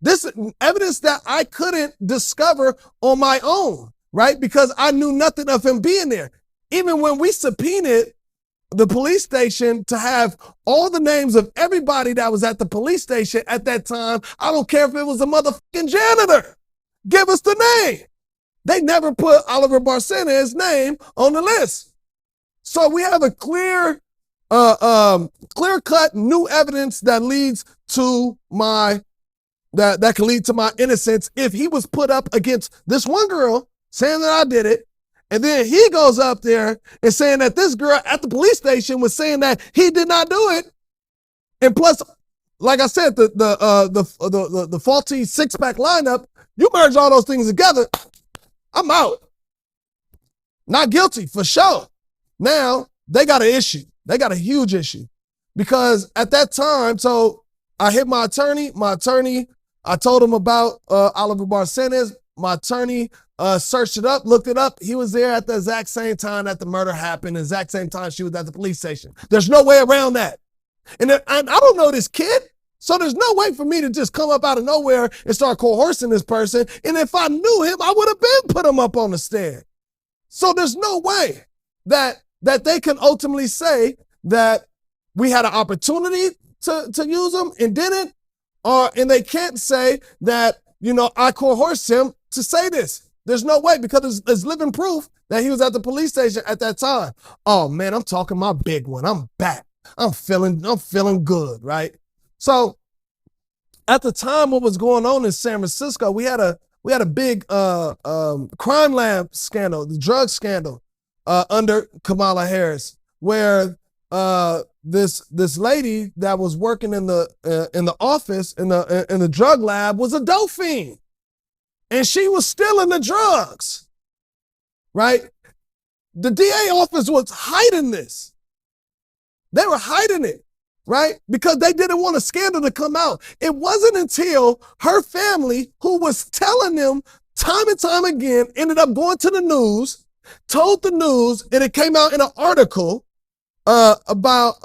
This evidence that I couldn't discover on my own," right? Because I knew nothing of him being there. Even when we subpoenaed the police station to have all the names of everybody that was at the police station at that time, I don't care if it was a motherfucking janitor, give us the name. They never put Oliver Barcena's name on the list. So we have a clear-cut new evidence that leads to that can lead to my innocence if he was put up against this one girl saying that I did it. And then he goes up there and saying that this girl at the police station was saying that he did not do it. And plus, like I said, the faulty 6-pack lineup, you merge all those things together, I'm out. Not guilty for sure. Now they got an issue. They got a huge issue, because at that time, so I hit my attorney, I told him about Oliver Barcenas. My attorney searched it up, looked it up. He was there at the exact same time that the murder happened, the exact same time she was at the police station. There's no way around that. And I don't know this kid, so there's no way for me to just come up out of nowhere and start coercing this person. And if I knew him, I would have been put him up on the stand. So there's no way that they can ultimately say that we had an opportunity to use him and didn't, and they can't say that, I coerced him to say this. There's no way, because there's living proof that he was at the police station at that time. Oh man, I'm talking my big one. I'm back. I'm feeling good, right? So at the time, what was going on in San Francisco, we had a big crime lab scandal, the drug scandal, under Kamala Harris, where this lady that was working in the office in the drug lab was a dope fiend, and she was stealing the drugs, right? The DA office was hiding this. They were hiding it, right? Because they didn't want a scandal to come out. It wasn't until her family, who was telling them time and time again, ended up going to the news, told the news, and it came out in an article about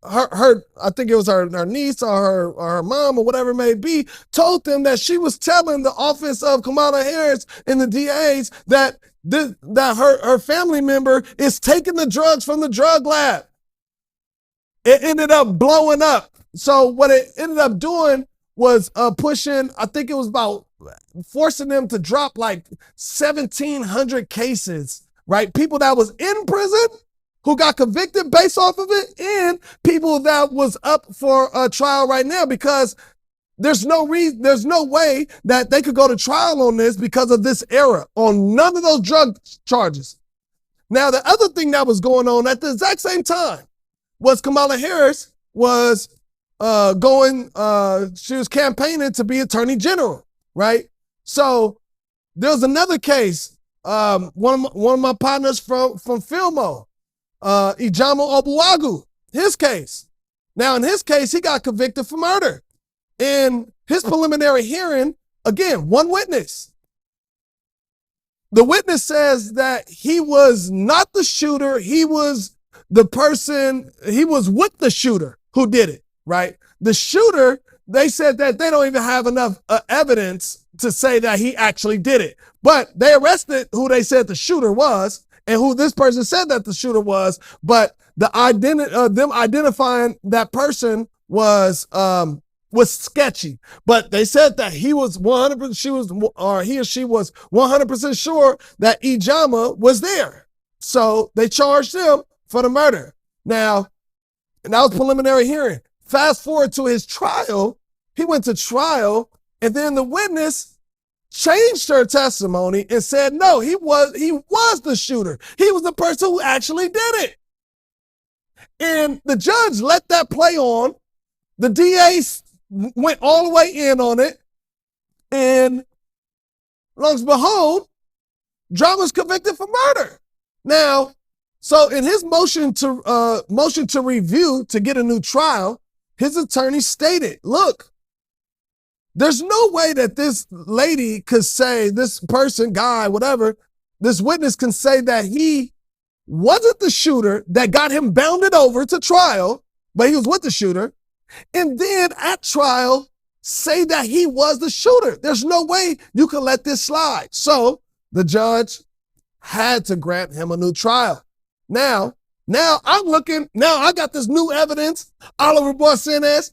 her, I think it was her niece or her mom or whatever it may be, told them that she was telling the office of Kamala Harris and the DAs that her family member is taking the drugs from the drug lab. It ended up blowing up. So what it ended up doing was pushing, I think it was about forcing them to drop like 1,700 cases, right? People that was in prison who got convicted based off of it, and people that was up for a trial right now, because there's no way that they could go to trial on this because of this error on none of those drug charges. Now, the other thing that was going on at the exact same time was Kamala Harris was she was campaigning to be Attorney General, right? So there was another case, one of my partners from Filmo, Ijamu Obuagu, his case. Now, in his case, he got convicted for murder. In his preliminary hearing, again, one witness. The witness says that he was not the shooter. He was the person, he was with the shooter who did it, right? The shooter, they said that they don't even have enough evidence to say that he actually did it. But they arrested who they said the shooter was, and who this person said that the shooter was, but the them identifying that person was sketchy. But they said that he was 100%, he or she was 100% sure that Ijama was there. So they charged him for the murder. Now, and that was preliminary hearing. Fast forward to his trial, he went to trial, and then the witness changed her testimony and said, no, he was the shooter. He was the person who actually did it. And the judge let that play on. The DA went all the way in on it. And lo and behold, Drama's convicted for murder. Now, so in his motion to review to get a new trial, his attorney stated, look, there's no way that this lady could say, this person, guy, whatever, this witness can say that he wasn't the shooter that got him bounded over to trial, but he was with the shooter, and then at trial say that he was the shooter. There's no way you can let this slide. So the judge had to grant him a new trial. Now I'm looking, now I got this new evidence. Oliver Borsanes,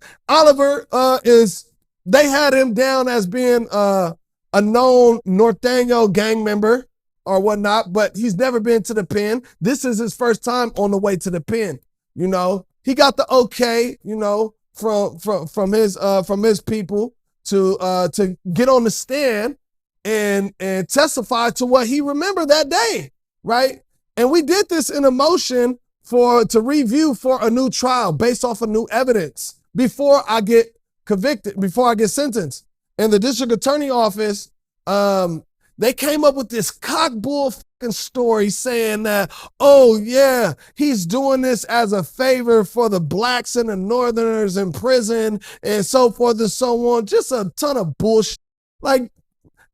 they had him down as being a known Norteño gang member or whatnot, but he's never been to the pen. This is his first time on the way to the pen. You know, he got the okay, you know, from his people to get on the stand and testify to what he remembered that day, right? And we did this in a motion to review for a new trial based off of new evidence before I get convicted, before I get sentenced. And the district attorney office, they came up with this cockbull fucking story saying that, oh yeah, he's doing this as a favor for the blacks and the northerners in prison and so forth and so on. Just a ton of bullshit. Like,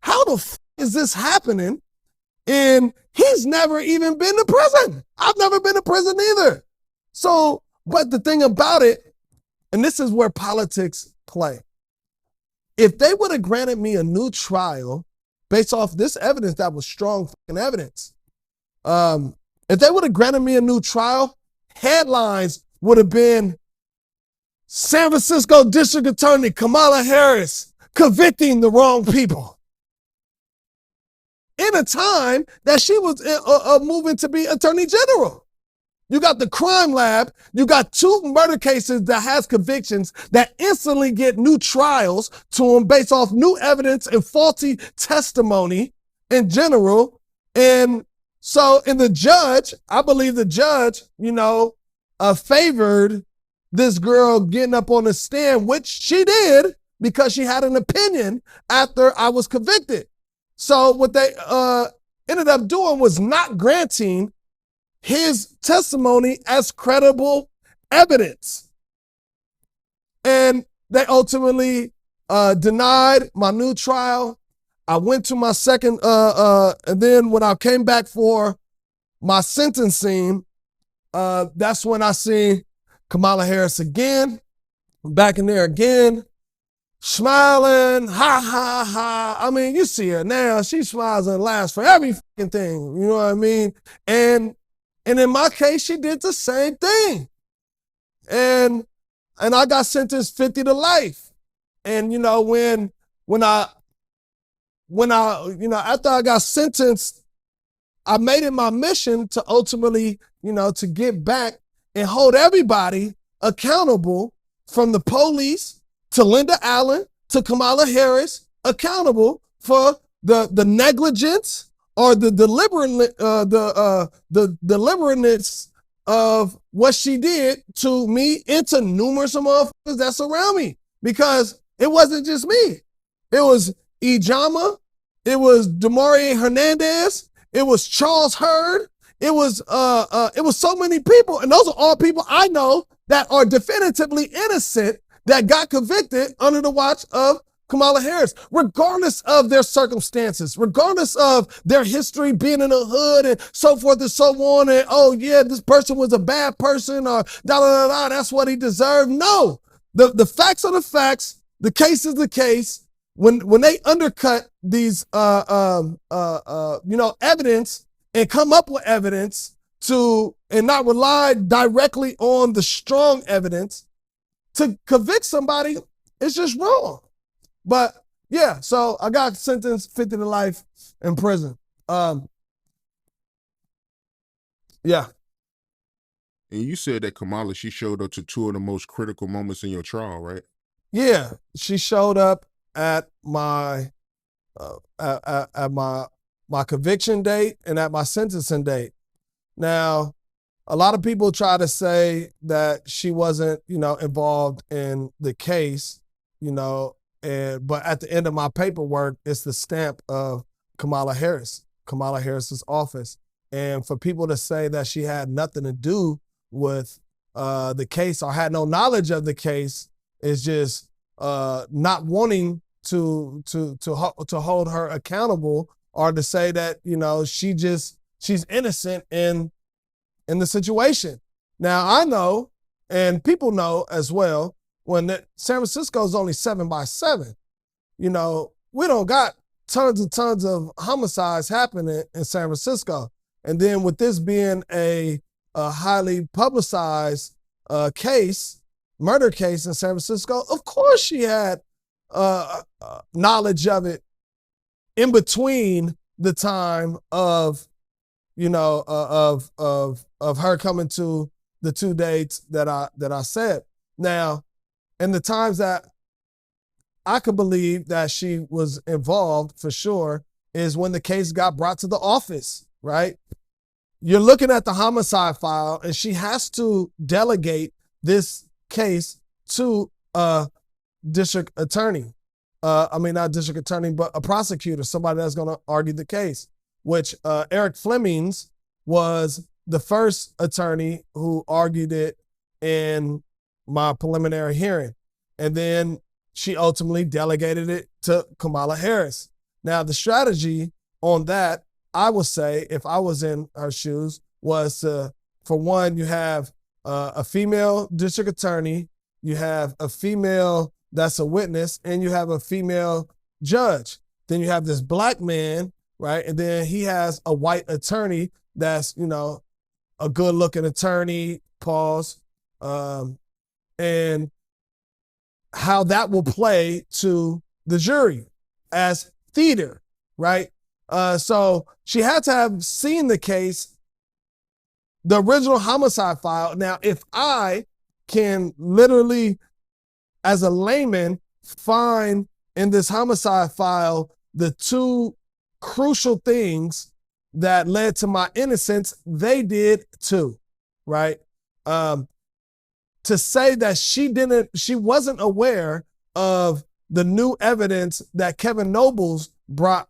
how the fuck is this happening? And he's never even been to prison. I've never been to prison either. So, but the thing about it, and this is where politics play. If they would have granted me a new trial based off this evidence that was strong fucking evidence, if they would have granted me a new trial, headlines would have been San Francisco District Attorney Kamala Harris convicting the wrong people in a time that she was moving to be Attorney General. You got the crime lab. You got 2 murder cases that has convictions that instantly get new trials to them based off new evidence and faulty testimony in general. And so in the judge, I believe the judge, favored this girl getting up on the stand, which she did because she had an opinion after I was convicted. So what they ended up doing was not granting his testimony as credible evidence. And they ultimately denied my new trial. I went to my second, and then when I came back for my sentencing, that's when I see Kamala Harris again, back in there again, smiling, ha, ha, ha. I mean, you see her now, she smiles and laughs for every fucking thing, you know what I mean? And in my case, she did the same thing. And I got sentenced 50 to life. And, when I after I got sentenced, I made it my mission to ultimately, to get back and hold everybody accountable, from the police to Linda Allen to Kamala Harris, accountable for the negligence or the deliberateness of what she did to me and to numerous motherfuckers that surround me. Because it wasn't just me. It was Ijama, it was Demarie Hernandez, it was Charles Hurd, it was so many people, and those are all people I know that are definitively innocent that got convicted under the watch of Kamala Harris, regardless of their circumstances, regardless of their history being in the hood and so forth and so on. And, oh yeah, this person was a bad person, or da da da da, that's what he deserved. No, the facts are the facts. The case is the case. When they undercut these, evidence and come up with evidence and not rely directly on the strong evidence to convict somebody, it's just wrong. But yeah, so I got sentenced 50 to life in prison. Yeah. And you said that Kamala, she showed up to 2 of the most critical moments in your trial, right? Yeah, she showed up at my my conviction date and at my sentencing date. Now, a lot of people try to say that she wasn't, involved in the case, but at the end of my paperwork, it's the stamp of Kamala Harris's office. And for people to say that she had nothing to do with the case or had no knowledge of the case is just not wanting to hold her accountable, or to say that, she's innocent in the situation. Now I know, and people know as well, when San Francisco is only 7x7, we don't got tons and tons of homicides happening in San Francisco. And then with this being a highly publicized murder case in San Francisco, of course she had knowledge of it in between the time of her coming to the 2 dates that I said. Now, in the times that I could believe that she was involved for sure is when the case got brought to the office, right? You're looking at the homicide file, and she has to delegate this case to a district attorney. Not district attorney, but a prosecutor, somebody that's going to argue the case, which Eric Flemings was the first attorney who argued it in my preliminary hearing. And then she ultimately delegated it to Kamala Harris. Now, the strategy on that, I would say, if I was in her shoes, was for one, you have a female district attorney, you have a female that's a witness, and you have a female judge. Then you have this black man, right? And then he has a white attorney that's, a good looking attorney, pause. And how that will play to the jury as theater, right? So she had to have seen the case, the original homicide file. Now, if I can literally, as a layman, find in this homicide file the two crucial things that led to my innocence, they did too, right? To say that she wasn't aware of the new evidence that Kevin Nobles brought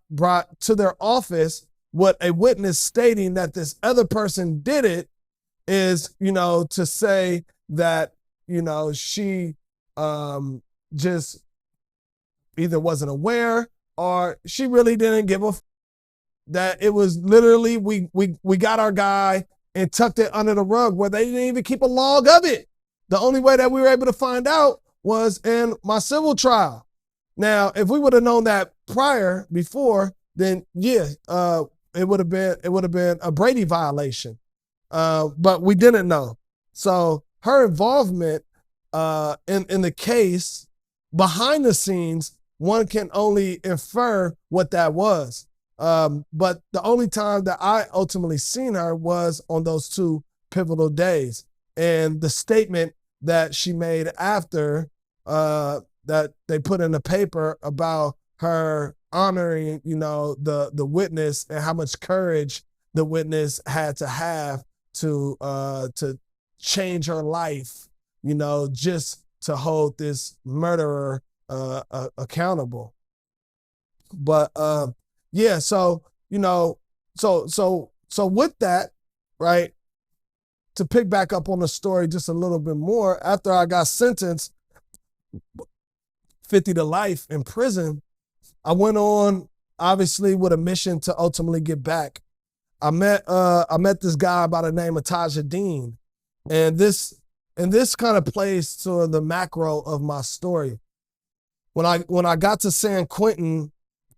to their office, what a witness stating that this other person did it, is, to say that, she just either wasn't aware or she really didn't give a that it was literally, we got our guy and tucked it under the rug where they didn't even keep a log of it. The only way that we were able to find out was in my civil trial. Now, if we would have known that before, then yeah, it would have been a Brady violation. But we didn't know. So her involvement in the case behind the scenes, one can only infer what that was. But the only time that I ultimately seen her was on those two pivotal days. And the statement that she made after that they put in the paper about her honoring, the witness and how much courage the witness had to have to change her life, just to hold this murderer accountable. But yeah, so with that, right, to pick back up on the story just a little bit more, after I got sentenced 50 to life in prison, I went on, obviously, with a mission to ultimately get back. I met this guy by the name of Taja Dean, and this kind of plays to the macro of my story. When I got to San Quentin,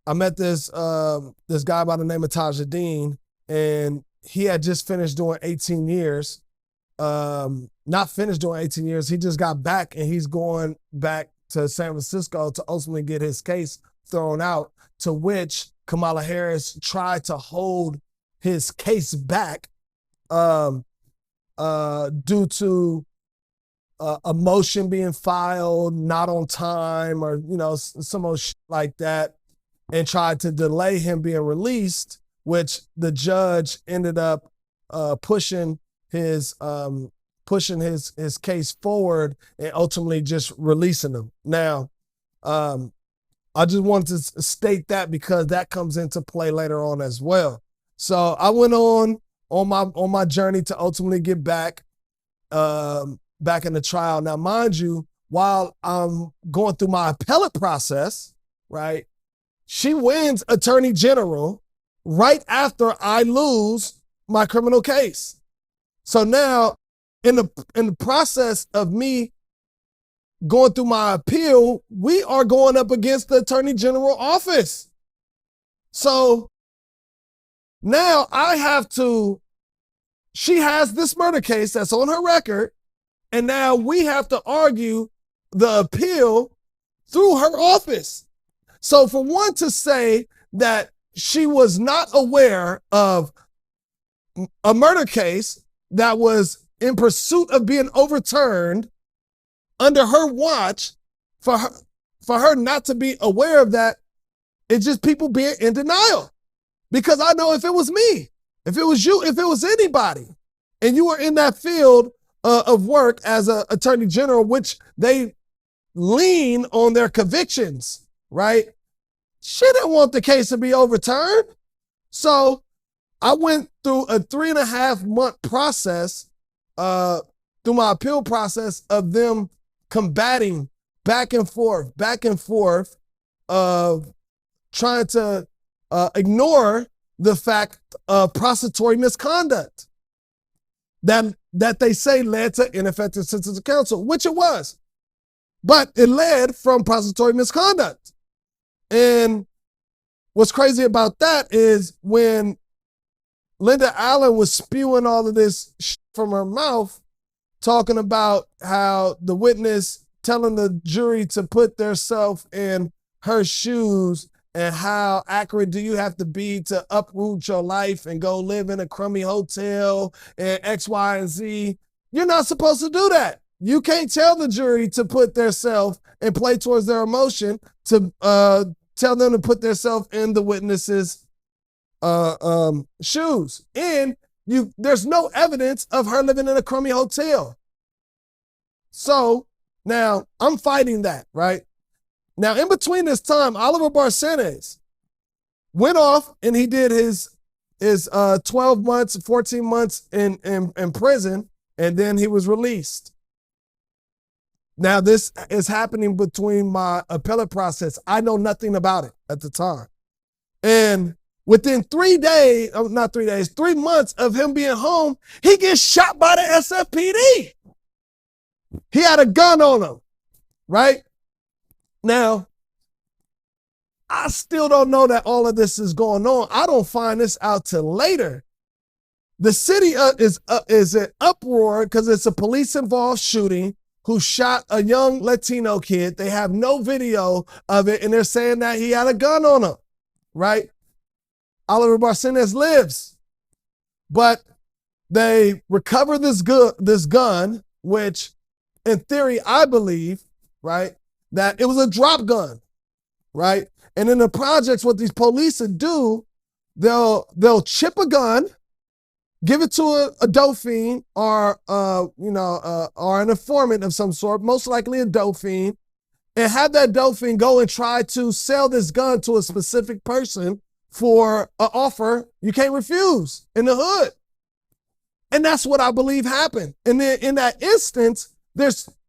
I met this guy by the name of Taja Dean, and he had just finished doing 18 years. Not finished doing 18 years. He just got back, and he's going back to San Francisco to ultimately get his case thrown out, to which Kamala Harris tried to hold his case back due to a motion being filed not on time, or some old shit like that, and tried to delay him being released, which the judge ended up pushing his case forward and ultimately just releasing him. Now, I just wanted to state that because that comes into play later on as well. So I went on my journey to ultimately get back in the trial. Now, mind you, while I'm going through my appellate process, right, she wins attorney general right after I lose my criminal case. So now, in the process of me going through my appeal, we are going up against the attorney general office. So now she has this murder case that's on her record, and now we have to argue the appeal through her office. So for one to say that she was not aware of a murder case that was in pursuit of being overturned under her watch, for her not to be aware of that, it's just people being in denial. Because I know if it was me, if it was you, if it was anybody, and you were in that field of work as an attorney general, which they lean on their convictions, right? She didn't want the case to be overturned. So I went through a 3.5 month process, through my appeal process, of them combating back and forth, of trying to ignore the fact of prosecutorial misconduct that they say led to ineffective assistance of counsel, which it was. But it led from prosecutorial misconduct. And what's crazy about that is when Linda Allen was spewing all of this shit from her mouth, talking about how the witness telling the jury to put themselves in her shoes and how accurate do you have to be to uproot your life and go live in a crummy hotel and X, Y, and Z. You're not supposed to do that. You can't tell the jury to put theirself and play towards their emotion to tell them to put themselves in the witness's shoes. And there's no evidence of her living in a crummy hotel. So now I'm fighting that, right? Now, in between this time, Oliver Barcenas went off and he did his 12 months, 14 months in prison, and then he was released. Now, this is happening between my appellate process. I know nothing about it at the time. And within 3 months of him being home, he gets shot by the SFPD. He had a gun on him, right? Now, I still don't know that all of this is going on. I don't find this out till later. The city is in uproar because it's a police-involved shooting who shot a young Latino kid. They have no video of it, and they're saying that he had a gun on him, right? Oliver Barcenas lives. But they recover this gun, which in theory, I believe, right, that it was a drop gun, right? And in the projects, what these police would do, they'll chip a gun, give it to a dope fiend or an informant of some sort, most likely a dope fiend, and have that dope fiend go and try to sell this gun to a specific person for an offer you can't refuse in the hood. And that's what I believe happened. And then in that instance,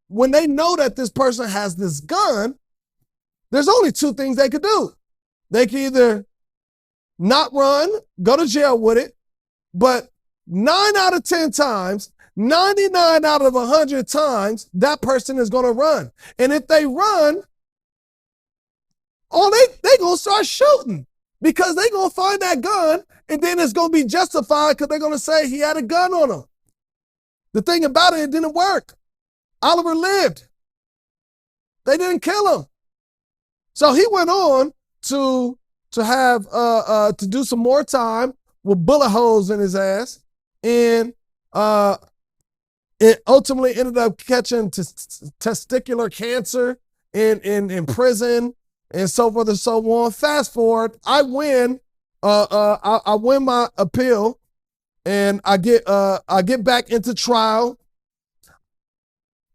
when they know that this person has this gun, there's only two things they could do. They can either not run, go to jail with it, but 9 out of 10 times, 99 out of 100 times, that person is going to run. And if they run, they going to start shooting because they going to find that gun and then it's going to be justified because they're going to say he had a gun on him. The thing about it didn't work. Oliver lived. They didn't kill him. So he went on to have to do some more time with bullet holes in his ass, and it ultimately ended up catching testicular cancer in prison and so forth and so on. Fast forward, I win. I win my appeal, and I get back into trial.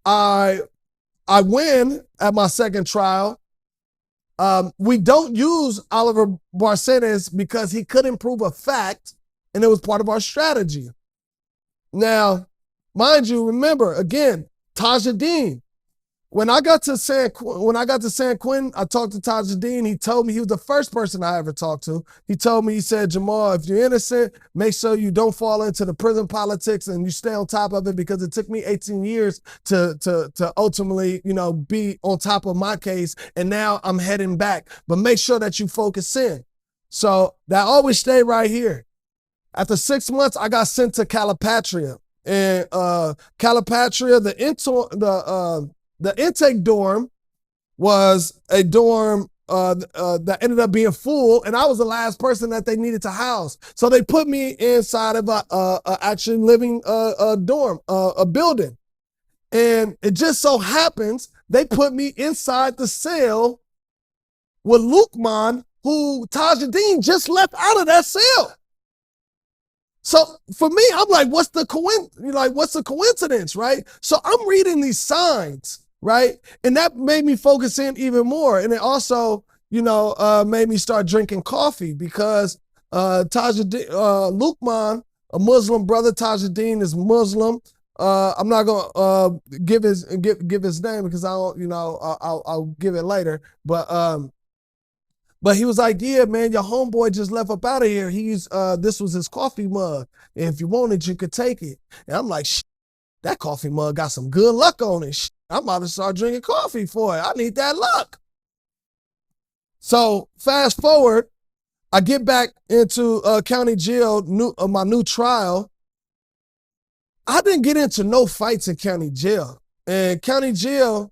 I win at my second trial. We don't use Oliver Barcenas because he couldn't prove a fact, and it was part of our strategy. Now, mind you, remember again, Tajadeen. When I got to San Quentin, I talked to Tajadeen. He told me, he was the first person I ever talked to. He told me, he said, Jamal, if you're innocent, make sure you don't fall into the prison politics and you stay on top of it, because it took me 18 years to ultimately, be on top of my case. And now I'm heading back, but make sure that you focus in. So that always stayed right here. After 6 months, I got sent to Calipatria, and Calipatria, the intake dorm was a dorm that ended up being full, and I was the last person that they needed to house. So they put me inside of a actually living dorm, a building. And it just so happens they put me inside the cell with Lukman, who Tajadeen just left out of that cell. So for me, I'm like, what's the coincidence, right? So I'm reading these signs, right? And that made me focus in even more. And it also, made me start drinking coffee because Lukman, a Muslim brother, Tajadeen is Muslim. I'm not gonna give his name because I'll give it later. But he was like, yeah, man, your homeboy just left up out of here. This was his coffee mug. And if you want it, you could take it. And I'm like, that coffee mug got some good luck on it. I'm about to start drinking coffee for it. I need that luck. So fast forward, I get back into county jail, my new trial. I didn't get into no fights in county jail. And county jail,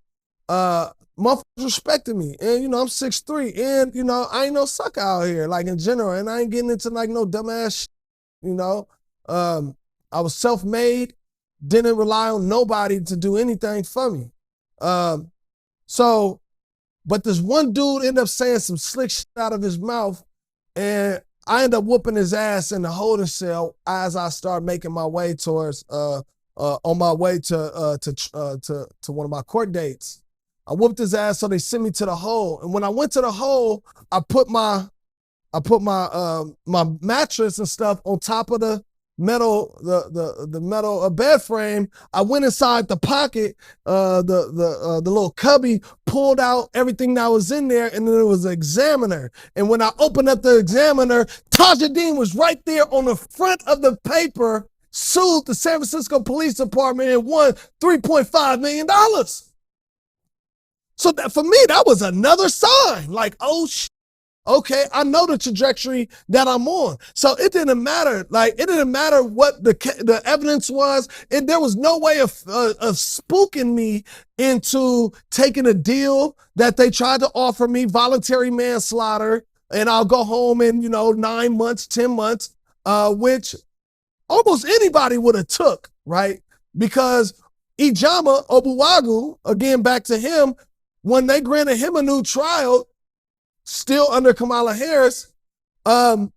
motherfuckers respected me. And, I'm 6'3", and, I ain't no sucker out here, like, in general, and I ain't getting into, like, no dumbass shit, I was self-made, didn't rely on nobody to do anything for me. But this one dude ended up saying some slick shit out of his mouth, and I ended up whooping his ass in the holding cell as I started making my way towards, on my way to one of my court dates. I whooped his ass, so they sent me to the hole. And when I went to the hole, I put my mattress and stuff on top of the metal, the metal bed frame. I went inside the pocket, the little cubby, pulled out everything that was in there, and then there was an examiner. And when I opened up the examiner, Tajadeen was right there on the front of the paper, sued the San Francisco Police Department and won $3.5 million. So that, for me, that was another sign, like, oh shit. Okay, I know the trajectory that I'm on. So it didn't matter. Like, it didn't matter what the evidence was. And there was no way of spooking me into taking a deal that they tried to offer me, voluntary manslaughter, and I'll go home in, 9 months, 10 months, which almost anybody would have took, right? Because Ijama Obuagu, again, back to him, when they granted him a new trial, still under Kamala Harris, they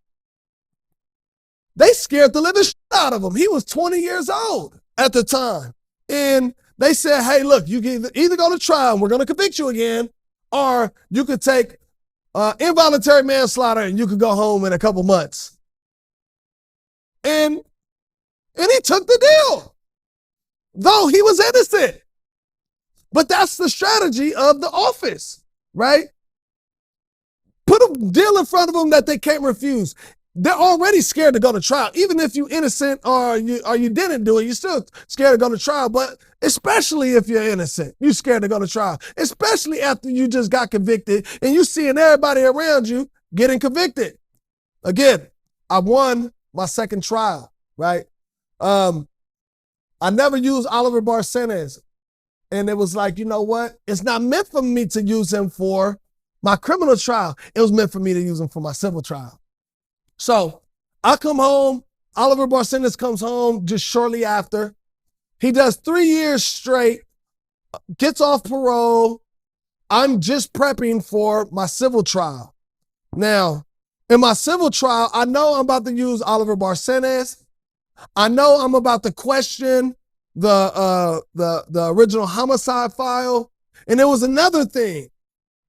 scared the living shit out of him. He was 20 years old at the time. And they said, hey, look, you can either go to trial and we're going to convict you again, or you could take involuntary manslaughter and you could go home in a couple months. And he took the deal, though he was innocent. But that's the strategy of the office, right? Put a deal in front of them that they can't refuse. They're already scared to go to trial. Even if you're innocent or you didn't do it, you're still scared to go to trial. But especially if you're innocent, you're scared to go to trial. Especially after you just got convicted and you seeing everybody around you getting convicted. Again, I won my second trial, right? I never used Oliver Barcenas. And it was like, you know what? It's not meant for me to use him for my criminal trial. It was meant for me to use him for my civil trial. So I come home. Oliver Barcenas comes home just shortly after. He does 3 years straight, gets off parole. I'm just prepping for my civil trial. Now, in my civil trial, I know I'm about to use Oliver Barcenas. I know I'm about to question the original homicide file. And there was another thing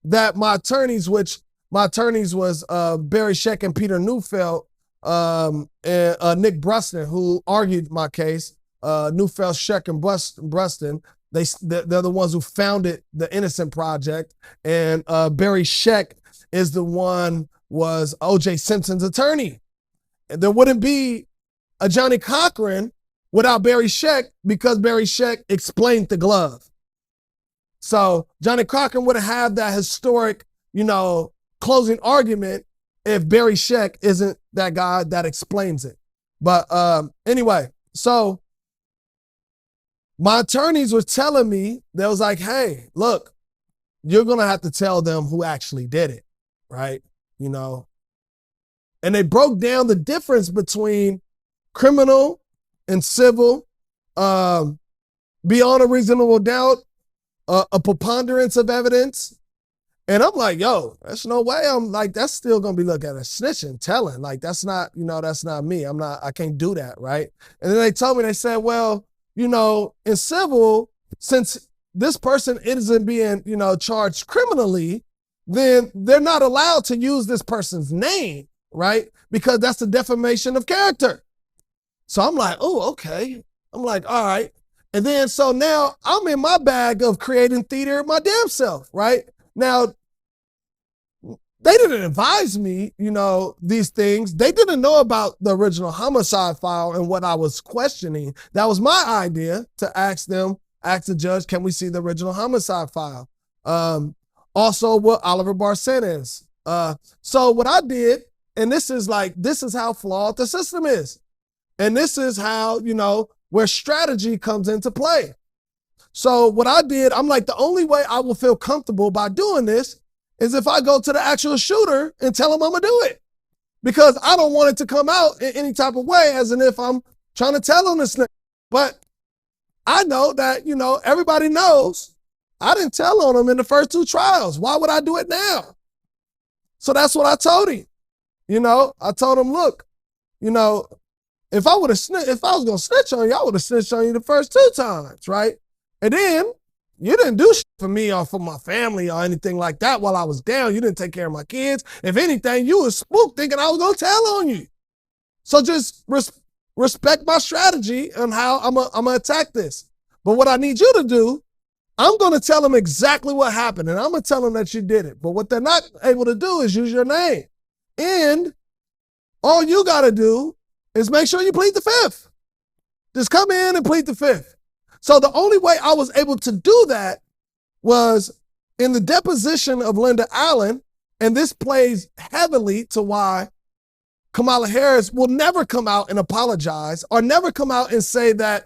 that my attorneys was Barry Scheck and Peter Neufeld, and Nick Bruston, who argued my case. Neufeld, Scheck, and Bruston, they're the ones who founded the Innocent Project. And Barry Scheck was O.J. Simpson's attorney. And there wouldn't be a Johnny Cochran without Barry Scheck, because Barry Scheck explained the glove. So Johnny Cochran wouldn't have that historic, closing argument if Barry Scheck isn't that guy that explains it. But anyway, so my attorneys were telling me, they was like, hey, look, you're going to have to tell them who actually did it, right? And they broke down the difference between criminal and civil, beyond a reasonable doubt, a preponderance of evidence. And I'm like, yo, there's no way. I'm like, that's still going to be looked at as snitching, telling. Like, that's not me. I can't do that, right? And then they told me, they said, well, in civil, since this person isn't being, charged criminally, then they're not allowed to use this person's name, right? Because that's a defamation of character. So I'm like, oh, okay. I'm like, all right. And then, so now I'm in my bag of creating theater my damn self, right? Now, they didn't advise me, these things. They didn't know about the original homicide file and what I was questioning. That was my idea, to ask the judge, can we see the original homicide file? Also what Oliver Barcenas. So what I did, and this is how flawed the system is. And this is how, where strategy comes into play. So what I did, I'm like, the only way I will feel comfortable by doing this is if I go to the actual shooter and tell him I'm gonna do it. Because I don't want it to come out in any type of way as in if I'm trying to tell him this. But I know that, everybody knows I didn't tell on him in the first 2 trials. Why would I do it now? So that's what I told him. I told him, look, if I was gonna snitch on you, I would have snitched on you the first 2 times, right? And then you didn't do shit for me or for my family or anything like that while I was down. You didn't take care of my kids. If anything, you was spooked thinking I was gonna tell on you. So just respect my strategy and how I'm gonna attack this. But what I need you to do, I'm gonna tell them exactly what happened, and I'm gonna tell them that you did it. But what they're not able to do is use your name. And all you gotta do is make sure you plead the 5th. Just come in and plead the 5th. So the only way I was able to do that was in the deposition of Linda Allen, and this plays heavily to why Kamala Harris will never come out and apologize or never come out and say that,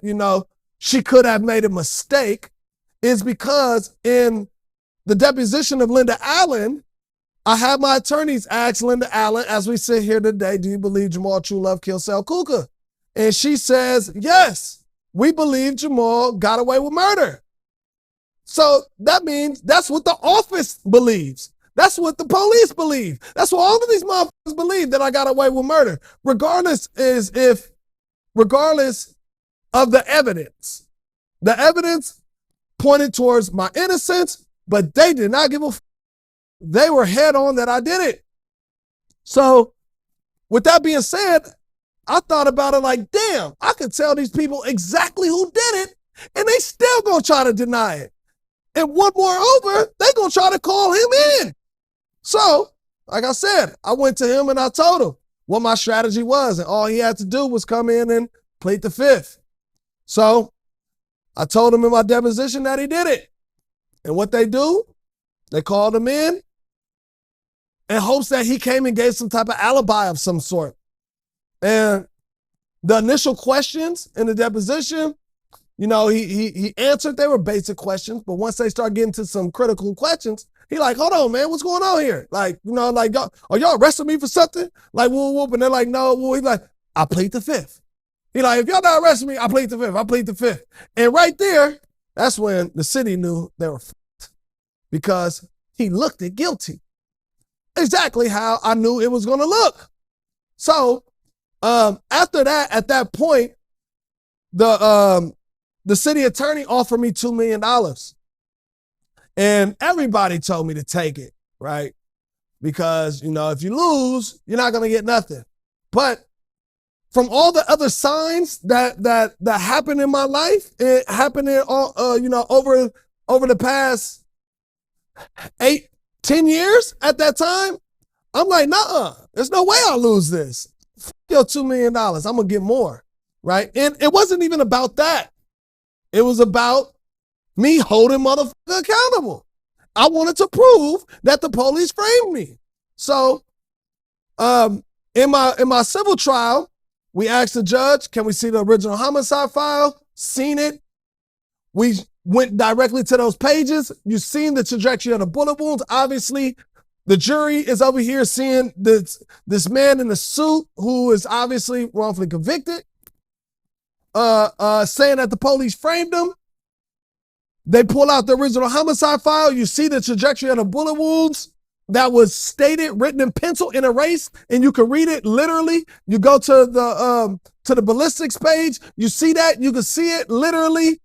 she could have made a mistake, is because in the deposition of Linda Allen, I had my attorneys ask Linda Allen, as we sit here today, do you believe Jamal Trulove killed Sal Kuka? And she says, yes, we believe Jamal got away with murder. So that means that's what the office believes. That's what the police believe. That's what all of these motherfuckers believe, that I got away with murder, regardless of the evidence. The evidence pointed towards my innocence, but they did not give a f. They were head on that I did it. So with that being said, I thought about it like, damn, I could tell these people exactly who did it, and they still gonna try to deny it. And one more over, they gonna try to call him in. So, like I said, I went to him and I told him what my strategy was, and all he had to do was come in and plead the 5th. So I told him in my deposition that he did it. And what they do, they called him in hopes that he came and gave some type of alibi of some sort. And the initial questions in the deposition, he answered. They were basic questions, but once they start getting to some critical questions, he like, hold on, man, what's going on here? Like, are y'all arresting me for something? Like, whoop, and they're like, no. Well, he's like, I plead the 5th. He like, if y'all not arresting me, I plead the 5th. I plead the 5th. And right there, that's when the city knew they were f***ed, because he looked it guilty. Exactly how I knew it was going to look. So after that, at that point, the city attorney offered me $2 million. And everybody told me to take it, right? Because, if you lose, you're not going to get nothing. But from all the other signs that happened in my life, it happened in all, over the past 8-10 years at that time, I'm like, nah, there's no way I'll lose this. Yo, $2 million, I'm gonna get more, right? And it wasn't even about that. It was about me holding motherfucker accountable. I wanted to prove that the police framed me. So in my civil trial, we asked the judge, can we see the original homicide file? Seen it. We went directly to those pages. You've seen the trajectory of the bullet wounds. Obviously, the jury is over here seeing this man in the suit who is obviously wrongfully convicted, saying that the police framed him. They pull out the original homicide file. You see the trajectory of the bullet wounds that was stated, written in pencil, in erase, and you can read it literally. You go to the ballistics page. You see that. You can see it literally.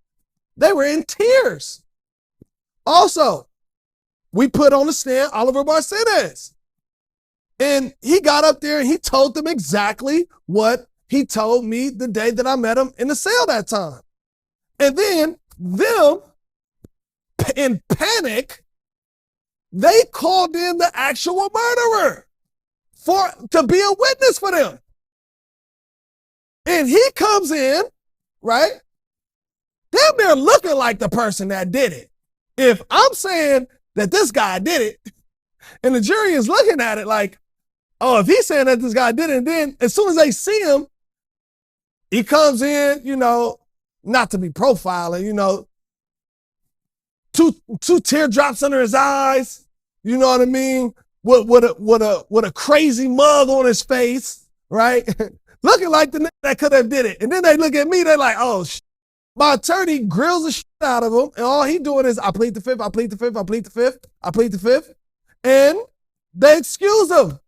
They were in tears. Also, we put on the stand Oliver Barcenas. And he got up there and he told them exactly what he told me the day that I met him in the cell that time. And then them, in panic, they called in the actual murderer to be a witness for them. And he comes in, right? Damn near looking like the person that did it. If I'm saying that this guy did it, and the jury is looking at it like, oh, if he's saying that this guy did it, and then as soon as they see him, he comes in, not to be profiling, two teardrops under his eyes. You know what I mean? With a crazy mug on his face, right? Looking like the nigga that could have did it. And then they look at me, they're like, oh, my attorney grills the shit out of him, and all he doing is, I plead the fifth, I plead the fifth, I plead the fifth, I plead the fifth. And they excuse him.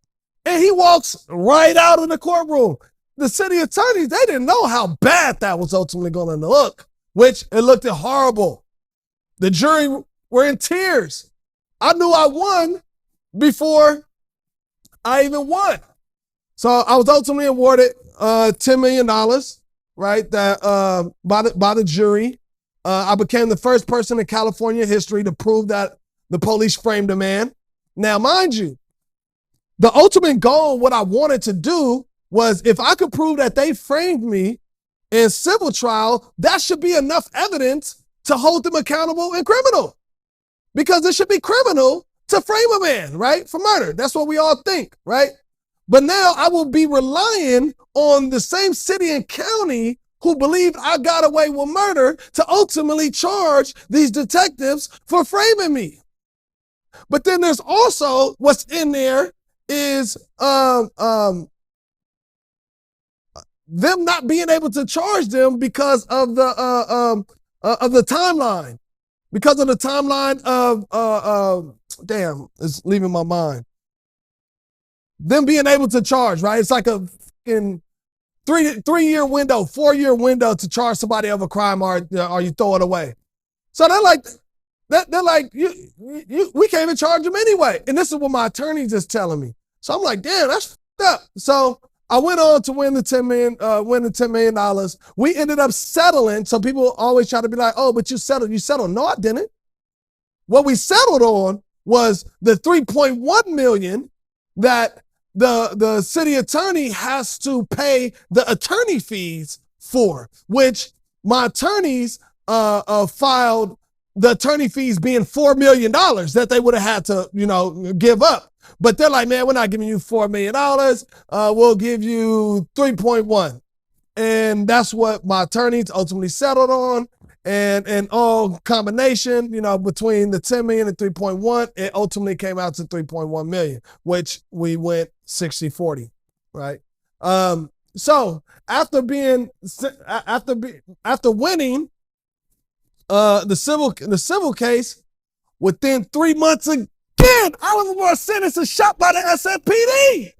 And he walks right out of the courtroom. The city attorneys, they didn't know how bad that was ultimately going to look, which it looked horrible. The jury were in tears. I knew I won before I even won. So I was ultimately awarded $10 million, right? That by the jury. I became the first person in California history to prove that the police framed a man. Now, mind you, the ultimate goal, what I wanted to do was, if I could prove that they framed me in civil trial, that should be enough evidence to hold them accountable in criminal. Because it should be criminal to frame a man, right? For murder. That's what we all think, right? But now I will be relying on the same city and county who believed I got away with murder to ultimately charge these detectives for framing me. But then there's also, what's in there is them not being able to charge them because of the timeline. Because of the timeline of, damn, it's leaving my mind. Them being able to charge, right? It's like a fucking 3-year window, 4-year window to charge somebody of a crime, or you throw it away. So they're like, we can't even charge them anyway. And this is what my attorney just telling me. So I'm like, damn, that's fucked up. So I went on to win the $10 million. We ended up settling. So people always try to be like, oh, but you settled. You settled. No, I didn't. What we settled on was the $3.1 million that the city attorney has to pay the attorney fees for, which my attorneys filed the attorney fees being $4 million that they would have had to, give up. But they're like, man, we're not giving you $4 million. We'll give you 3.1. And that's what my attorneys ultimately settled on. And all combination, between the 10 million and 3.1, it ultimately came out to 3.1 million, which we went 60-40, right? So after winning the civil case, within 3 months again, I was sentenced and shot by the SFPD.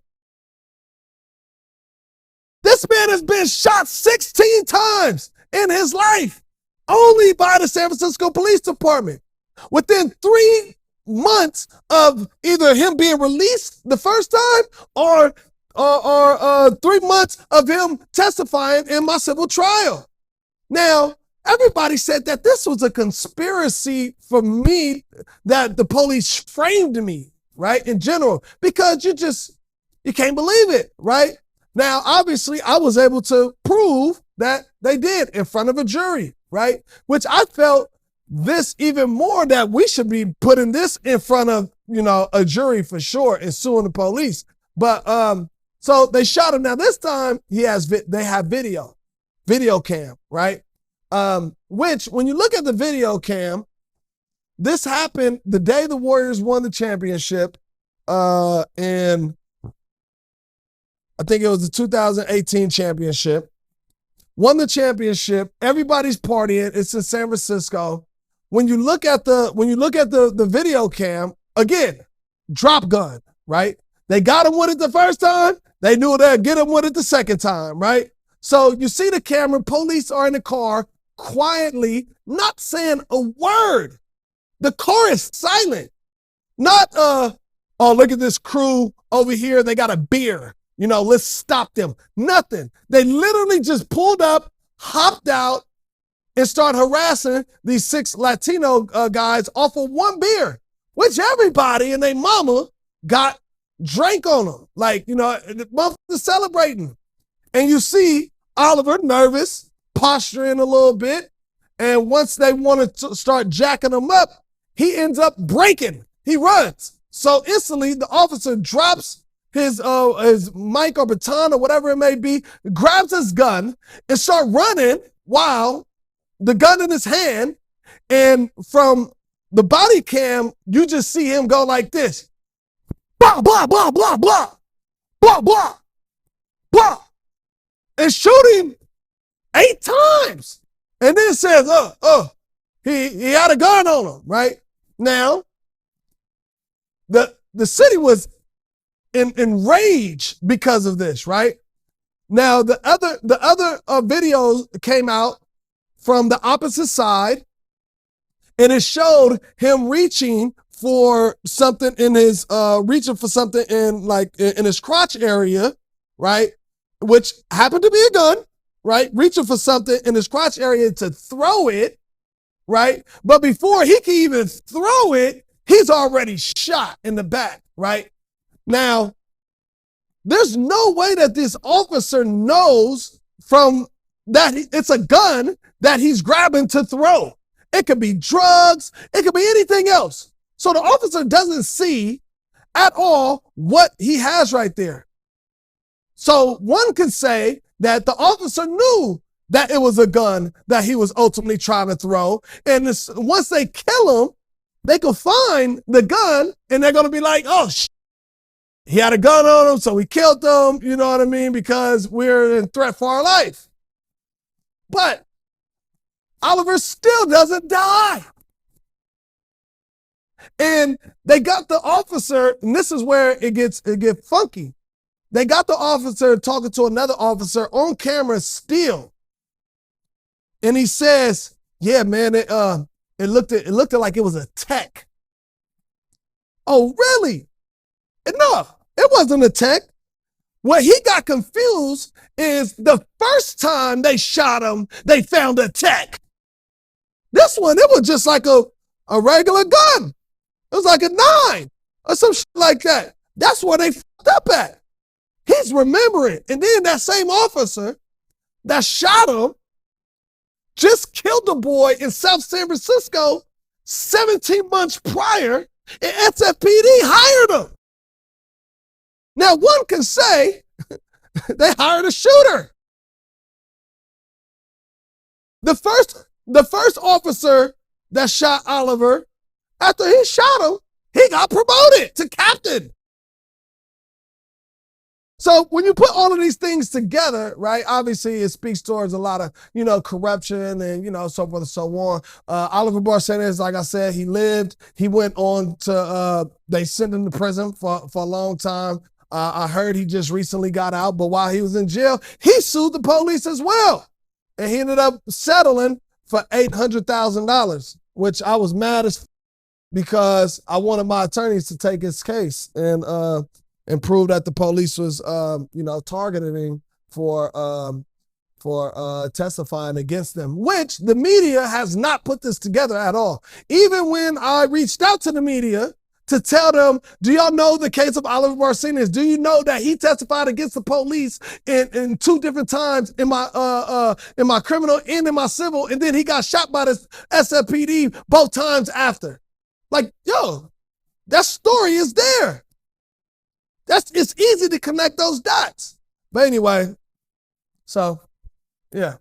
This man has been shot 16 times in his life, only by the San Francisco Police Department. Within 3 months of either him being released the first time or 3 months of him testifying in my civil trial. Now, everybody said that this was a conspiracy for me, that the police framed me, right, in general, because you can't believe it, right? Now, obviously, I was able to prove that they did in front of a jury, right? Which I felt this even more, that we should be putting this in front of, a jury for sure and suing the police. But so they shot him. Now this time they have video cam, right? Which when you look at the video cam, this happened the day the Warriors won the championship, and I think it was the 2018 championship. Won the championship. Everybody's partying. It's in San Francisco. When you look at the video cam, again, drop gun, right? They got him with it the first time. They knew they'd get him with it the second time, right? So you see the camera, police are in the car, quietly, not saying a word. The car is silent. Not, oh, look at this crew over here. They got a beer. Let's stop them. Nothing. They literally just pulled up, hopped out, and started harassing these 6 Latino guys off of 1 beer, which everybody and their mama got drank on them. Like, the motherfuckers celebrating. And you see Oliver nervous, posturing a little bit. And once they want to start jacking him up, he ends up breaking. He runs. So instantly the officer drops his mic or baton or whatever it may be, grabs his gun and start running while the gun in his hand. And from the body cam, you just see him go like this. Blah, blah, blah, blah, blah, blah, blah, blah, and shoot him 8 times. And then says, he had a gun on him, right? Now, the city was in rage because of this, right? Now, the other videos came out from the opposite side, and it showed him reaching for something in his in his crotch area, right? Which happened to be a gun, right? Reaching for something in his crotch area to throw it, right? But before he can even throw it, he's already shot in the back, right? Now, there's no way that this officer knows from that it's a gun that he's grabbing to throw. It could be drugs. It could be anything else. So the officer doesn't see at all what he has right there. So one could say that the officer knew that it was a gun that he was ultimately trying to throw. And once they kill him, they can find the gun and they're going to be like, oh, he had a gun on him, so we killed him, you know what I mean? Because we're in threat for our life. But Oliver still doesn't die. And they got the officer, and this is where it gets funky. They got the officer talking to another officer on camera still. And he says, yeah, man, it looked like it was a tech. Oh, really? No, it wasn't a tech. What he got confused is the first time they shot him, they found a tech. This one, it was just like a regular gun. It was like a 9 or some shit like that. That's where they fucked up at. He's remembering. And then that same officer that shot him just killed a boy in South San Francisco 17 months prior, and SFPD hired him. Now, one can say they hired a shooter. The first officer that shot Oliver, after he shot him, he got promoted to captain. So when you put all of these things together, right, obviously it speaks towards a lot of, corruption and, so forth and so on. Oliver Barcenas, like I said, he lived. He went on to, they sent him to prison for a long time. I heard he just recently got out, but while he was in jail, he sued the police as well. And he ended up settling for $800,000, which I was mad as because I wanted my attorneys to take his case and prove that the police was, targeting him for testifying against them, which the media has not put this together at all. Even when I reached out to the media to tell them, do y'all know the case of Oliver Barcenas? Do you know that he testified against the police in 2 different times in my criminal and in my civil, and then he got shot by the SFPD both times after? Like, yo, that story is there. It's easy to connect those dots. But anyway, so yeah.